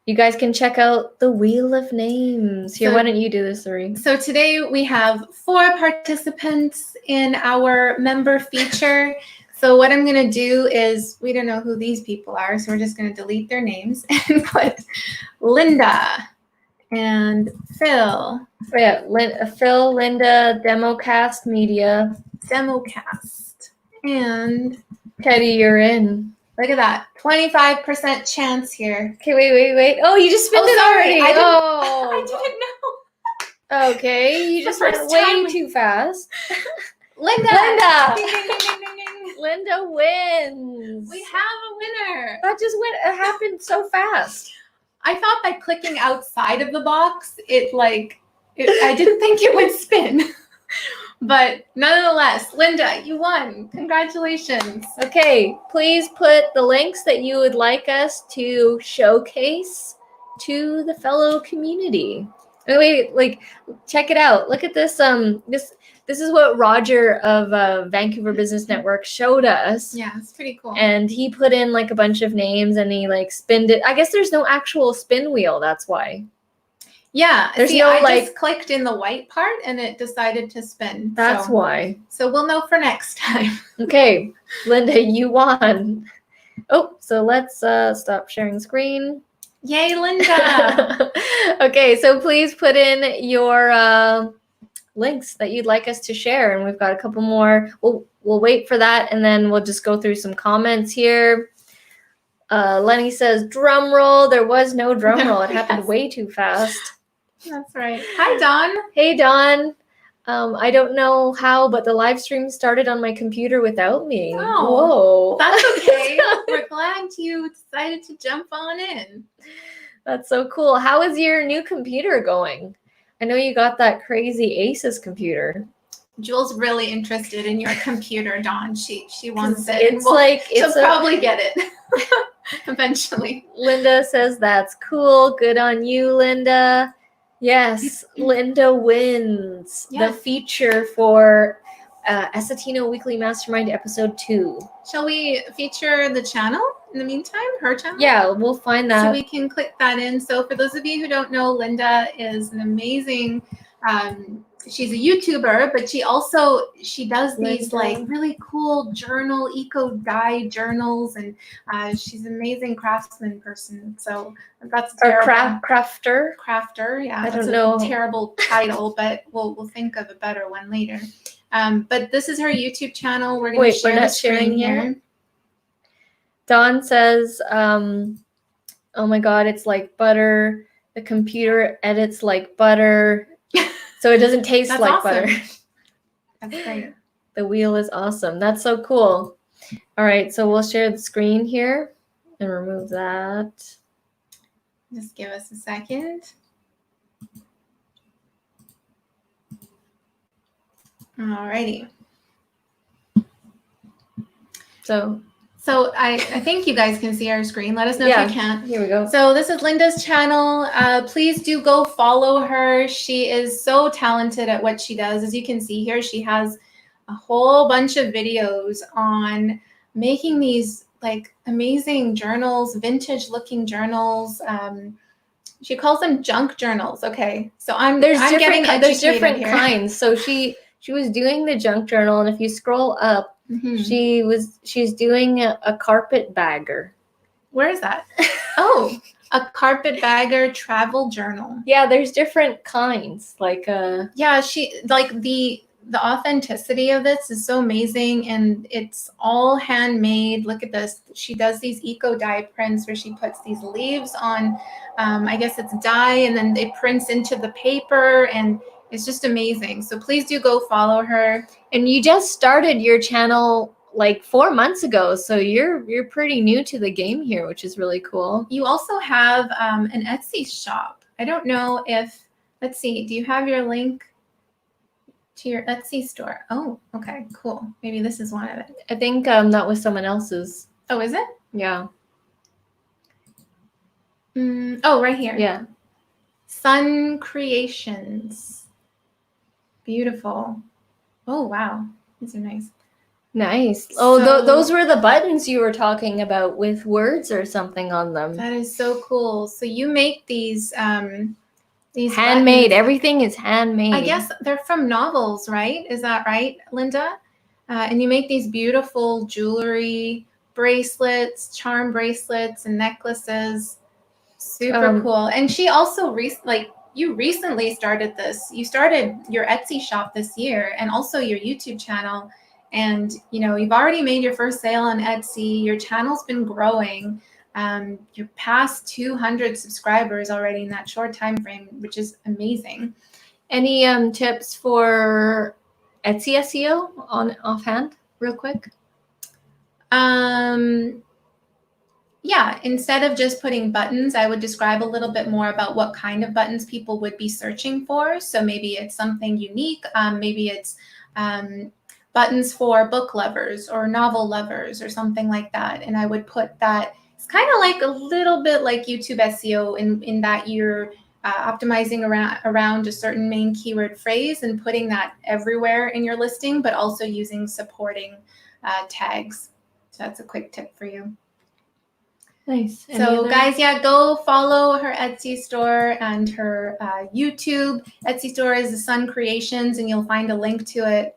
Speaker 1: you guys can check out the Wheel of Names. Here, why don't you do this, Sari?
Speaker 2: So today we have 4 participants in our member feature. So what I'm going to do is, we don't know who these people are, so we're just going to delete their names and put Linda and Phil.
Speaker 1: Yeah, Phil, Linda, Democast Media.
Speaker 2: Democast. And
Speaker 1: Teddy, you're in.
Speaker 2: Look at that. 25% chance here.
Speaker 1: Okay, wait. Oh, you just spent it
Speaker 2: sorry.
Speaker 1: already.
Speaker 2: I didn't know.
Speaker 1: Okay, you
Speaker 2: It's the
Speaker 1: just went
Speaker 2: first
Speaker 1: way
Speaker 2: time.
Speaker 1: too fast.
Speaker 2: Linda.
Speaker 1: Linda.
Speaker 2: Ding, ding, ding, ding, ding, ding.
Speaker 1: Linda wins.
Speaker 2: We have a winner.
Speaker 1: That just happened so fast.
Speaker 2: I thought by clicking outside of the box, I didn't think it would spin. But nonetheless, Linda, you won. Congratulations.
Speaker 1: Okay, please put the links that you would like us to showcase to the fellow community. Wait, like, check it out. Look at this. This is what Roger of Vancouver Business Network showed us.
Speaker 2: Yeah, it's pretty cool.
Speaker 1: And he put in like a bunch of names and he like spinned it. I guess there's no actual spin wheel. That's why.
Speaker 2: Yeah,
Speaker 1: there's no
Speaker 2: I
Speaker 1: like
Speaker 2: just clicked in the white part and it decided to spin.
Speaker 1: That's why.
Speaker 2: So we'll know for next time.
Speaker 1: Okay, Linda, you won. Oh, so let's stop sharing screen.
Speaker 2: Yay, Linda.
Speaker 1: Okay, so please put in your links that you'd like us to share, and we've got a couple more. We'll wait for that, and then we'll just go through some comments here. Lenny says, drum roll. There was no drum roll. It happened way too fast.
Speaker 2: That's right. Hi, Dawn.
Speaker 1: Hey, Dawn. I don't know how, but the live stream started on my computer without me.
Speaker 2: Oh,
Speaker 1: whoa.
Speaker 2: That's okay. We're glad you decided to jump on in.
Speaker 1: That's so cool. How is your new computer going? I know you got that crazy Asus computer.
Speaker 2: Jules really interested in your computer, Dawn. She wants it.
Speaker 1: She'll
Speaker 2: probably get it eventually.
Speaker 1: Linda says that's cool. Good on you, Linda. Yes, Linda wins the feature for Essetino Weekly Mastermind episode 2.
Speaker 2: Shall we feature the channel in the meantime, her channel?
Speaker 1: Yeah, we'll find that.
Speaker 2: So we can click that in. So for those of you who don't know, Linda is an amazing, she's a YouTuber, but she does these like really cool eco dye journals, and she's an amazing craftsman person. So that's
Speaker 1: crafter.
Speaker 2: Yeah,
Speaker 1: I
Speaker 2: that's
Speaker 1: don't know.
Speaker 2: A terrible title, but we'll think of a better one later. But this is her YouTube channel. We're going to share the screen here.
Speaker 1: Dawn says, oh my God, it's like butter. The computer edits like butter. So it doesn't taste like butter.
Speaker 2: That's great.
Speaker 1: The wheel is awesome. That's so cool. All right, so we'll share the screen here and remove that.
Speaker 2: Just give us a second. Alrighty. So I think you guys can see our screen. Let us know if you can't.
Speaker 1: Here we go.
Speaker 2: So this is Linda's channel. Please do go follow her. She is so talented at what she does. As you can see here, she has a whole bunch of videos on making these like amazing journals, vintage looking journals. She calls them junk journals. Okay, so there's
Speaker 1: different kinds. So she was doing the junk journal, and if you scroll up, she's doing a carpet bagger.
Speaker 2: Where is that? Oh, a carpet bagger travel journal.
Speaker 1: Yeah, there's different kinds. Like
Speaker 2: she like the authenticity of this is so amazing, and it's all handmade. Look at this. She does these eco dye prints where she puts these leaves on, I guess it's dye, and then it prints into the paper, and it's just amazing. So please do go follow her.
Speaker 1: And you just started your channel like 4 months ago, so you're pretty new to the game here, which is really cool.
Speaker 2: You also have an Etsy shop. I don't know if, let's see, do you have your link to your Etsy store? Oh, okay, cool. Maybe this is one of it.
Speaker 1: I think that was someone else's.
Speaker 2: Oh, is it?
Speaker 1: Yeah.
Speaker 2: Oh, right here.
Speaker 1: Yeah.
Speaker 2: Sun Creations. Beautiful. Oh, wow. These are nice.
Speaker 1: Nice. Oh, those were the buttons you were talking about with words or something on them.
Speaker 2: That is so cool. So you make these handmade.
Speaker 1: Buttons. Everything is handmade.
Speaker 2: I guess they're from novels, right? Is that right, Linda? And you make these beautiful jewelry, bracelets, charm bracelets, and necklaces. Super cool. And she also you recently started this. You started your Etsy shop this year, and also your YouTube channel. And, you've already made your first sale on Etsy. Your channel's been growing. You're past 200 subscribers already in that short time frame, which is amazing.
Speaker 1: Any tips for Etsy SEO on offhand, real quick?
Speaker 2: Yeah, instead of just putting buttons, I would describe a little bit more about what kind of buttons people would be searching for. So maybe it's something unique. Maybe it's buttons for book lovers or novel lovers or something like that. And I would put that, it's kind of like a little bit like YouTube SEO in that you're optimizing around a certain main keyword phrase and putting that everywhere in your listing, but also using supporting tags. So that's a quick tip for you.
Speaker 1: Nice.
Speaker 2: So guys, go follow her Etsy store and her YouTube. Etsy store is The Sun Creations, and you'll find a link to it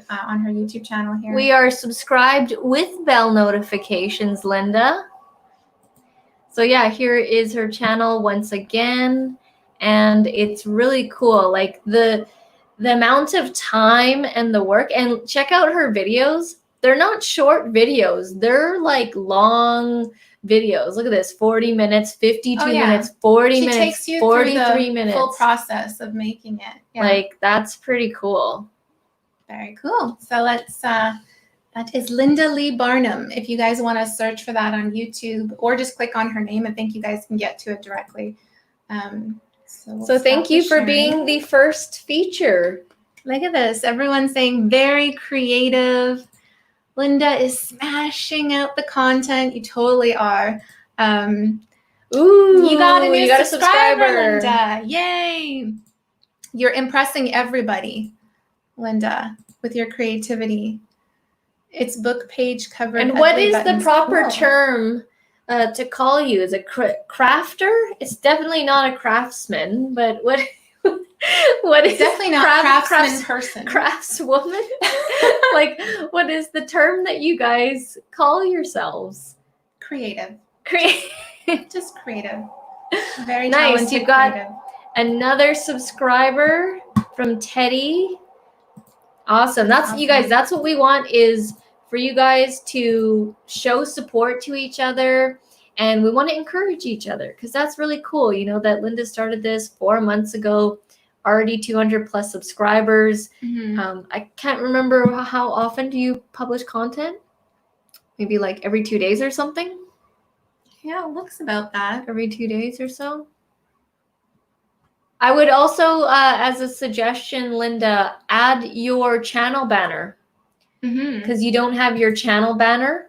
Speaker 2: on her YouTube channel here.
Speaker 1: We are subscribed with bell notifications, Linda. So yeah, here is her channel once again, and it's really cool. Like the amount of time and the work, and check out her videos. They're not short videos. They're like long videos. Look at this, 40 minutes, 52 minutes, 40 minutes,
Speaker 2: takes you
Speaker 1: 43
Speaker 2: through the
Speaker 1: minutes.
Speaker 2: full process of making it. Yeah.
Speaker 1: Like, that's pretty cool.
Speaker 2: Very cool. So let's, that is Linda Lee Barnum. If you guys want to search for that on YouTube or just click on her name, I think you guys can get to it directly.
Speaker 1: So thank you for being the first feature.
Speaker 2: Look at this. Everyone's saying very creative. Linda is smashing out the content. You totally are.
Speaker 1: Ooh,
Speaker 2: you got a new subscriber,
Speaker 1: subscriber,
Speaker 2: Linda. Yay. You're impressing everybody, Linda, with your creativity. It's book page cover.
Speaker 1: And what is the proper term to call you? Is it crafter? It's definitely not a craftsman, but what? What is
Speaker 2: definitely not craftsman person?
Speaker 1: Craftswoman? Like, what is the term that you guys call yourselves?
Speaker 2: Creative.
Speaker 1: Just
Speaker 2: creative. Very
Speaker 1: nice.
Speaker 2: talented.
Speaker 1: You've got another subscriber from Teddy. Awesome. That's awesome. You guys, that's what we want, is for you guys to show support to each other. And we want to encourage each other, because that's really cool. You know, that Linda started this 4 months ago, already 200 plus subscribers.
Speaker 2: Mm-hmm.
Speaker 1: I can't remember how often do you publish content? Maybe like every 2 days or something?
Speaker 2: Yeah, it looks about that.
Speaker 1: Every 2 days or so. I would also, as a suggestion, Linda, add your channel banner. Because you don't have your channel banner.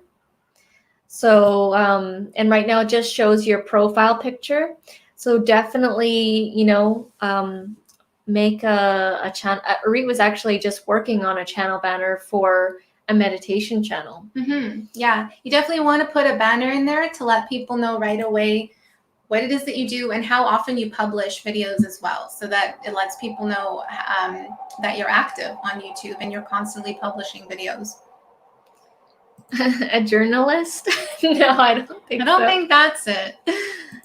Speaker 1: So, and right now it just shows your profile picture. So definitely, you know, make a channel. Arit was actually just working on a channel banner for a meditation channel.
Speaker 2: Yeah, you definitely want to put a banner in there to let people know right away what it is that you do and how often you publish videos as well, so that it lets people know that you're active on YouTube and you're constantly publishing videos.
Speaker 1: A journalist? No, I don't think so.
Speaker 2: I don't think that's it.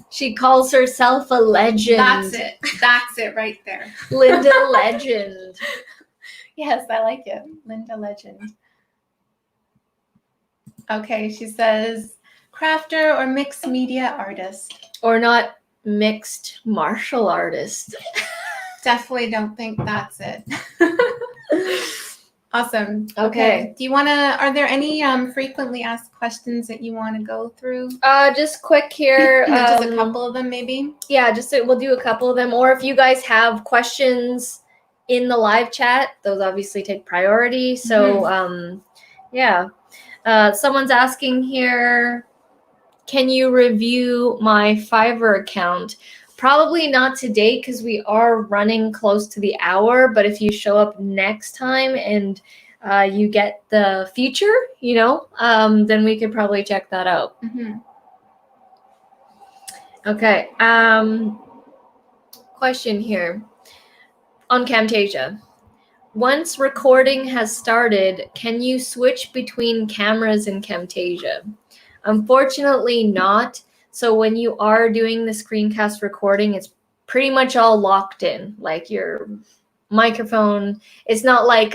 Speaker 1: She calls herself a legend.
Speaker 2: That's it. That's it right there.
Speaker 1: Linda Legend.
Speaker 2: Yes, I like it. Linda Legend. Okay, she says crafter or mixed media artist.
Speaker 1: Or not mixed martial artist.
Speaker 2: Definitely don't think that's it. Awesome.
Speaker 1: Okay.
Speaker 2: Do you want to, are there any frequently asked questions that you want to go through?
Speaker 1: Just quick here.
Speaker 2: Just a couple of them maybe?
Speaker 1: Yeah, we'll do a couple of them. Or if you guys have questions in the live chat, those obviously take priority. So, yeah. Someone's asking here, can you review my Fiverr account? Probably not today, because we are running close to the hour. But if you show up next time and you get the feature, you know, then we could probably check that out. Okay. Question here on Camtasia. Once recording has started, can you switch between cameras in Camtasia? Unfortunately not. So when you are doing the screencast recording, it's pretty much all locked in. Like your microphone, it's not like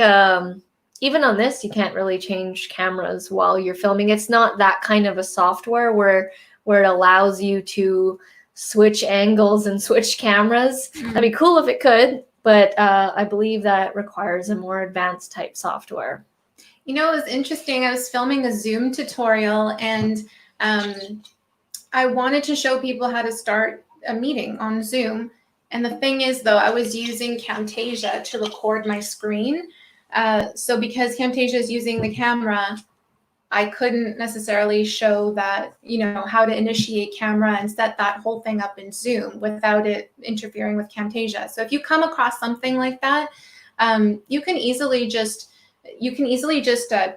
Speaker 1: even on this, you can't really change cameras while you're filming. It's not that kind of a software where it allows you to switch angles and switch cameras. That'd be cool if it could, but I believe that requires a more advanced type software.
Speaker 2: You know, it was interesting. I was filming a Zoom tutorial, and I wanted to show people how to start a meeting on Zoom. And the thing is, though, I was using Camtasia to record my screen. So because Camtasia is using the camera, I couldn't necessarily show that, you know, how to initiate camera and set that whole thing up in Zoom without it interfering with Camtasia. So if you come across something like that, you can easily just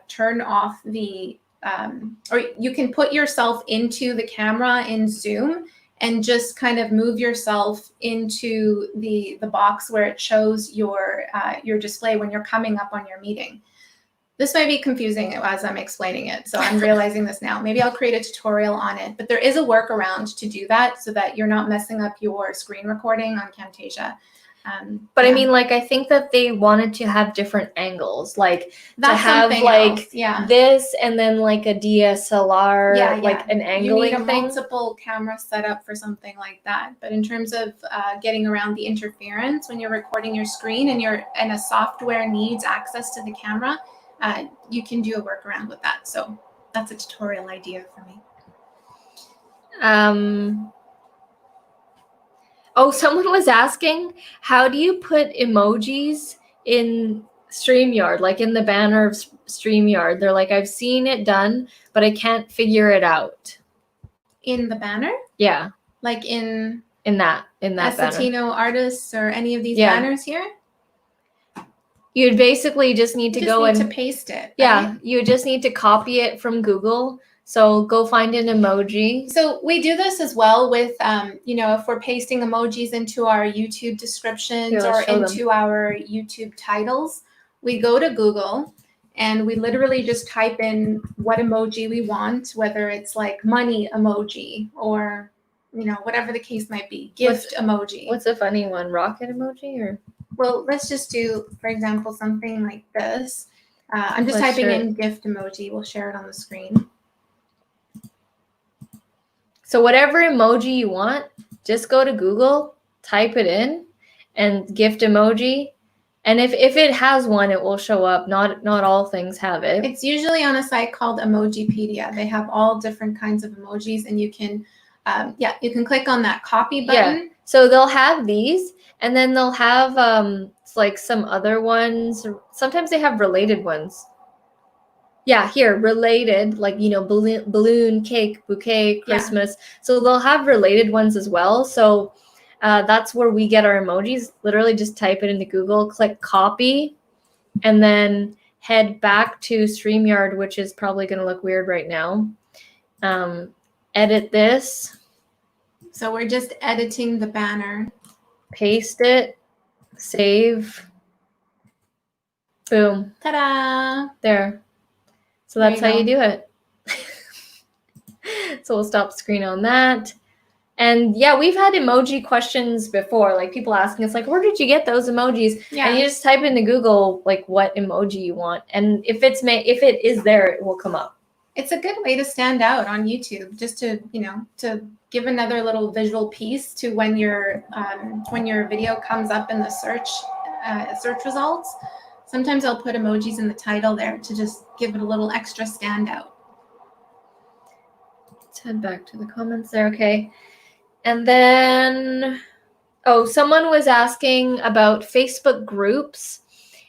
Speaker 2: turn off the, or you can put yourself into the camera in Zoom and just kind of move yourself into the box where it shows your display when you're coming up on your meeting. This might be confusing as I'm explaining it, so I'm realizing this now. Maybe I'll create a tutorial on it, but there is a workaround to do that so that you're not messing up your screen recording on Camtasia.
Speaker 1: But yeah. I mean, like, I think that they wanted to have different angles, like
Speaker 2: that's
Speaker 1: to have like
Speaker 2: else. Yeah.
Speaker 1: this and then like a DSLR, like an angling
Speaker 2: you need a
Speaker 1: thing.
Speaker 2: Multiple camera setup for something like that. But in terms of getting around the interference when you're recording your screen and a software needs access to the camera, you can do a workaround with that. So that's a tutorial idea for me.
Speaker 1: Oh, someone was asking, how do you put emojis in StreamYard, like in the banner of StreamYard? They're like, I've seen it done, but I can't figure it out.
Speaker 2: In the banner?
Speaker 1: Yeah.
Speaker 2: Like in
Speaker 1: that
Speaker 2: Essetino
Speaker 1: banner.
Speaker 2: Artists or any of these banners here?
Speaker 1: You'd basically just need to go and
Speaker 2: paste it. Right?
Speaker 1: Yeah, you just need to copy it from Google. So go find an emoji.
Speaker 2: So we do this as well with, you know, if we're pasting emojis into our YouTube descriptions or into our YouTube titles, we go to Google and we literally just type in what emoji we want, whether it's like money emoji or, you know, whatever the case might be, gift emoji.
Speaker 1: What's a funny one? Rocket emoji or?
Speaker 2: Well, let's just do, for example, something like this. I'm just typing in gift emoji. We'll share it on the screen.
Speaker 1: So whatever emoji you want, just go to Google, type it in, and gift emoji. And if it has one, it will show up. Not all things have it.
Speaker 2: It's usually on a site called Emojipedia. They have all different kinds of emojis, and you can, you can click on that copy button.
Speaker 1: Yeah. So they'll have these, and then they'll have like some other ones. Sometimes they have related ones. Yeah, here, related, like, you know, balloon, cake, bouquet, Christmas. Yeah. So they'll have related ones as well. So that's where we get our emojis. Literally just type it into Google, click copy, and then head back to StreamYard, which is probably going to look weird right now. Edit this.
Speaker 2: So we're just editing the banner.
Speaker 1: Paste it, save, boom.
Speaker 2: Ta-da!
Speaker 1: There. So that's how you do it. So we'll stop screen on that. And yeah, we've had emoji questions before, like people asking us like, where did you get those emojis? Yeah. And you just type into Google like what emoji you want. And if it is there, it will come up.
Speaker 2: It's a good way to stand out on YouTube, just to, you know, to give another little visual piece to when your video comes up in the search results. Sometimes I'll put emojis in the title there to just give it a little extra standout.
Speaker 1: Let's head back to the comments there. Okay. And then, someone was asking about Facebook groups,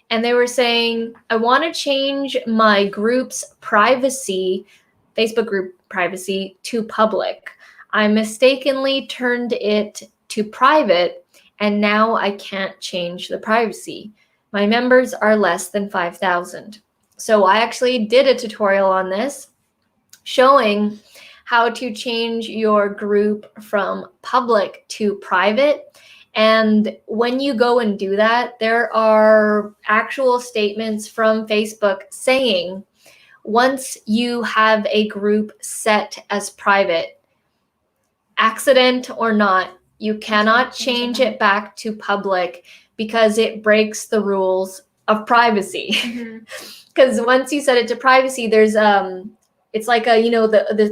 Speaker 1: and they were saying, I want to change my group's privacy, Facebook group privacy, to public. I mistakenly turned it to private, and now I can't change the privacy. My members are less than 5,000. So I actually did a tutorial on this showing how to change your group from public to private. And when you go and do that, there are actual statements from Facebook saying, once you have a group set as private, accident or not, you cannot change it back to public because it breaks the rules of privacy.
Speaker 2: Mm-hmm.
Speaker 1: Because once you set it to privacy, there's it's like a,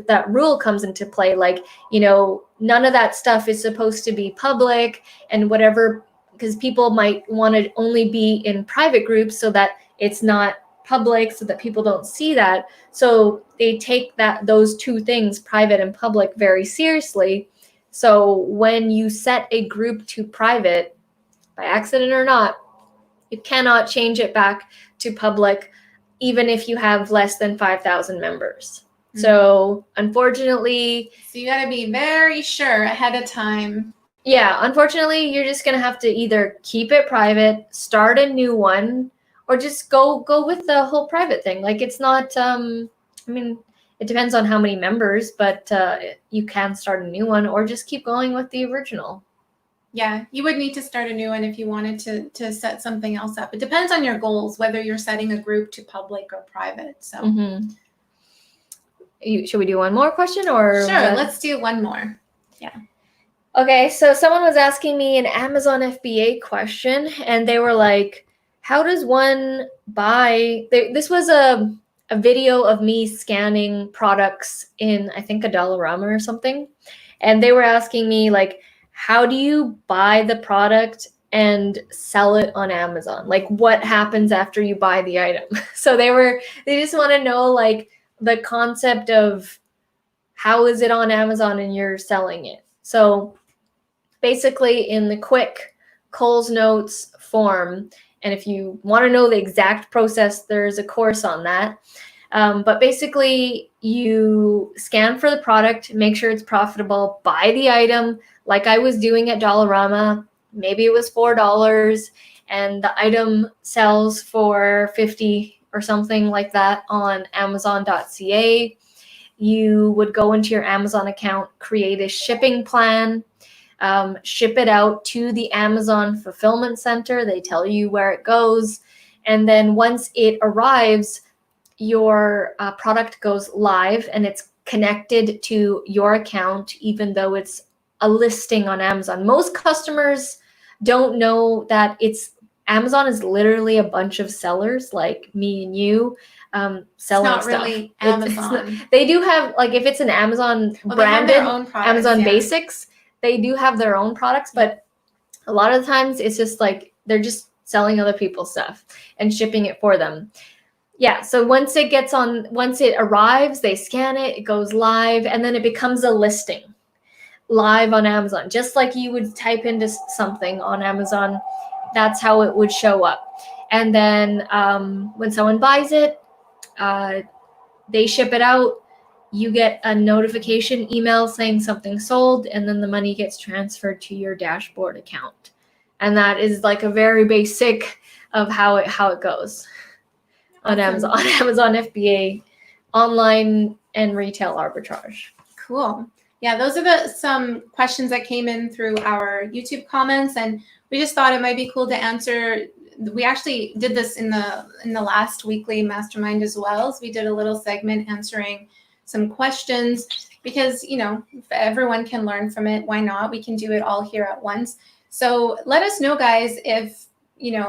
Speaker 1: that rule comes into play, like, none of that stuff is supposed to be public and whatever, because people might want to only be in private groups so that it's not public, so that people don't see that. So they take those two things, private and public, very seriously. So when you set a group to private, by accident or not, you cannot change it back to public, even if you have less than 5,000 members. Mm-hmm. So unfortunately,
Speaker 2: so you got to be very sure ahead of time.
Speaker 1: Yeah, unfortunately, you're just going to have to either keep it private, start a new one, or just go with the whole private thing. Like, it's not, it depends on how many members, but you can start a new one or just keep going with the original.
Speaker 2: Yeah, you would need to start a new one if you wanted to set something else up. It depends on your goals, whether you're setting a group to public or private. So,
Speaker 1: should we do one more question, or?
Speaker 2: Sure, let's do one more. Yeah.
Speaker 1: Okay, so someone was asking me an Amazon FBA question, and they were like, how does one buy? This was a video of me scanning products in, I think, a Dollarama or something. And they were asking me, like, how do you buy the product and sell it on Amazon? Like, what happens after you buy the item? So they just want to know, like, the concept of how is it on Amazon and you're selling it. So basically, in the quick Coles Notes form, and if you want to know the exact process, there's a course on that. But basically, you scan for the product, make sure it's profitable, buy the item, like I was doing at Dollarama. Maybe it was $4, and the item sells for $50 or something like that on Amazon.ca. You would go into your Amazon account, create a shipping plan, ship it out to the Amazon fulfillment center. They tell you where it goes. And then once it arrives, your product goes live and it's connected to your account, even though it's a listing on Amazon. Most customers don't know that Amazon is literally a bunch of sellers like me and you selling
Speaker 2: stuff.
Speaker 1: It's
Speaker 2: not really Amazon.
Speaker 1: They do have, like, if it's an Amazon branded products, Amazon Basics, they do have their own products, but a lot of times it's just like they're just selling other people's stuff and shipping it for them. Yeah, so once it arrives, they scan it, it goes live, and then it becomes a listing live on Amazon. Just like you would type into something on Amazon, that's how it would show up. And then when someone buys it, they ship it out, you get a notification email saying something sold, and then the money gets transferred to your dashboard account. And that is like a very basic of how it goes on Amazon. On Amazon FBA, online and retail arbitrage.
Speaker 2: Cool. Yeah, those are some questions that came in through our YouTube comments, and we just thought it might be cool to answer. We actually did this in the last weekly mastermind as well. So we did a little segment answering some questions because, if everyone can learn from it, why not? We can do it all here at once. So let us know, guys, if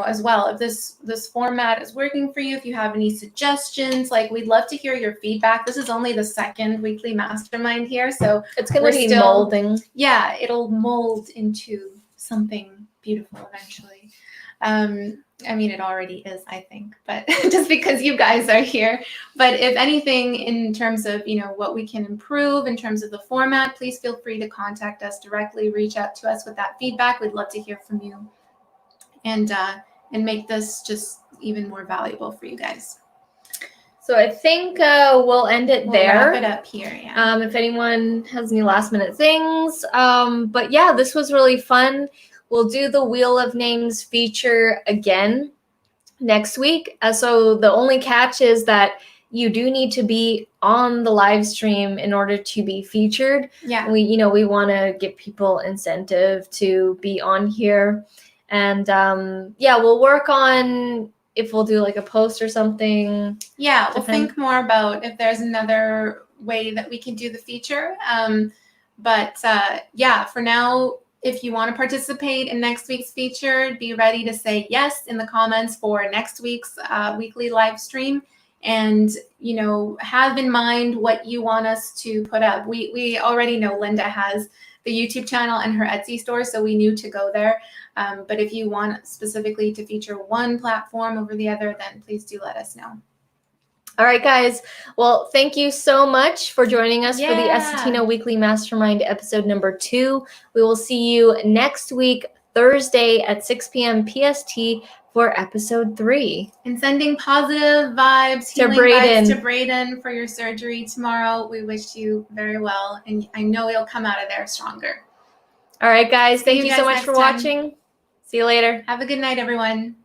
Speaker 2: as well, if this format is working for you, if you have any suggestions, like, we'd love to hear your feedback. This is only the second weekly mastermind here, so
Speaker 1: it's going to be still molding.
Speaker 2: Yeah, it'll mold into something beautiful eventually. It already is, I think, but just because you guys are here. But if anything, in terms of, what we can improve in terms of the format, please feel free to contact us directly, reach out to us with that feedback. We'd love to hear from you and make this just even more valuable for you guys.
Speaker 1: So I think we'll end it there.
Speaker 2: Wrap it up here, yeah.
Speaker 1: If anyone has any last minute things. But yeah, this was really fun. We'll do the Wheel of Names feature again next week. So the only catch is that you do need to be on the live stream in order to be featured.
Speaker 2: Yeah.
Speaker 1: We want to give people incentive to be on here. And we'll work on if we'll do like a post or something.
Speaker 2: Yeah, we'll think more about if there's another way that we can do the feature. For now, If you want to participate in next week's feature, be ready to say yes in the comments for next week's weekly live stream. And, you know, have in mind what you want us to put up. We already know Linda has the YouTube channel and her Etsy store, so we knew to go there. But if you want specifically to feature one platform over the other, then please do let us know.
Speaker 1: All right, guys. Well, thank you so much for joining us for the
Speaker 2: Yeah.
Speaker 1: Essetino Weekly Mastermind episode number 2. We will see you next week, Thursday at 6 p.m. PST for episode 3.
Speaker 2: And sending positive vibes,
Speaker 1: To
Speaker 2: healing vibes to
Speaker 1: Braden.
Speaker 2: Braden for your surgery tomorrow. We wish you very well, and I know you'll come out of there stronger.
Speaker 1: All right, guys.
Speaker 2: See
Speaker 1: Thank
Speaker 2: you
Speaker 1: you so
Speaker 2: guys
Speaker 1: much
Speaker 2: next
Speaker 1: for
Speaker 2: time.
Speaker 1: watching. See you later.
Speaker 2: Have a good night, everyone.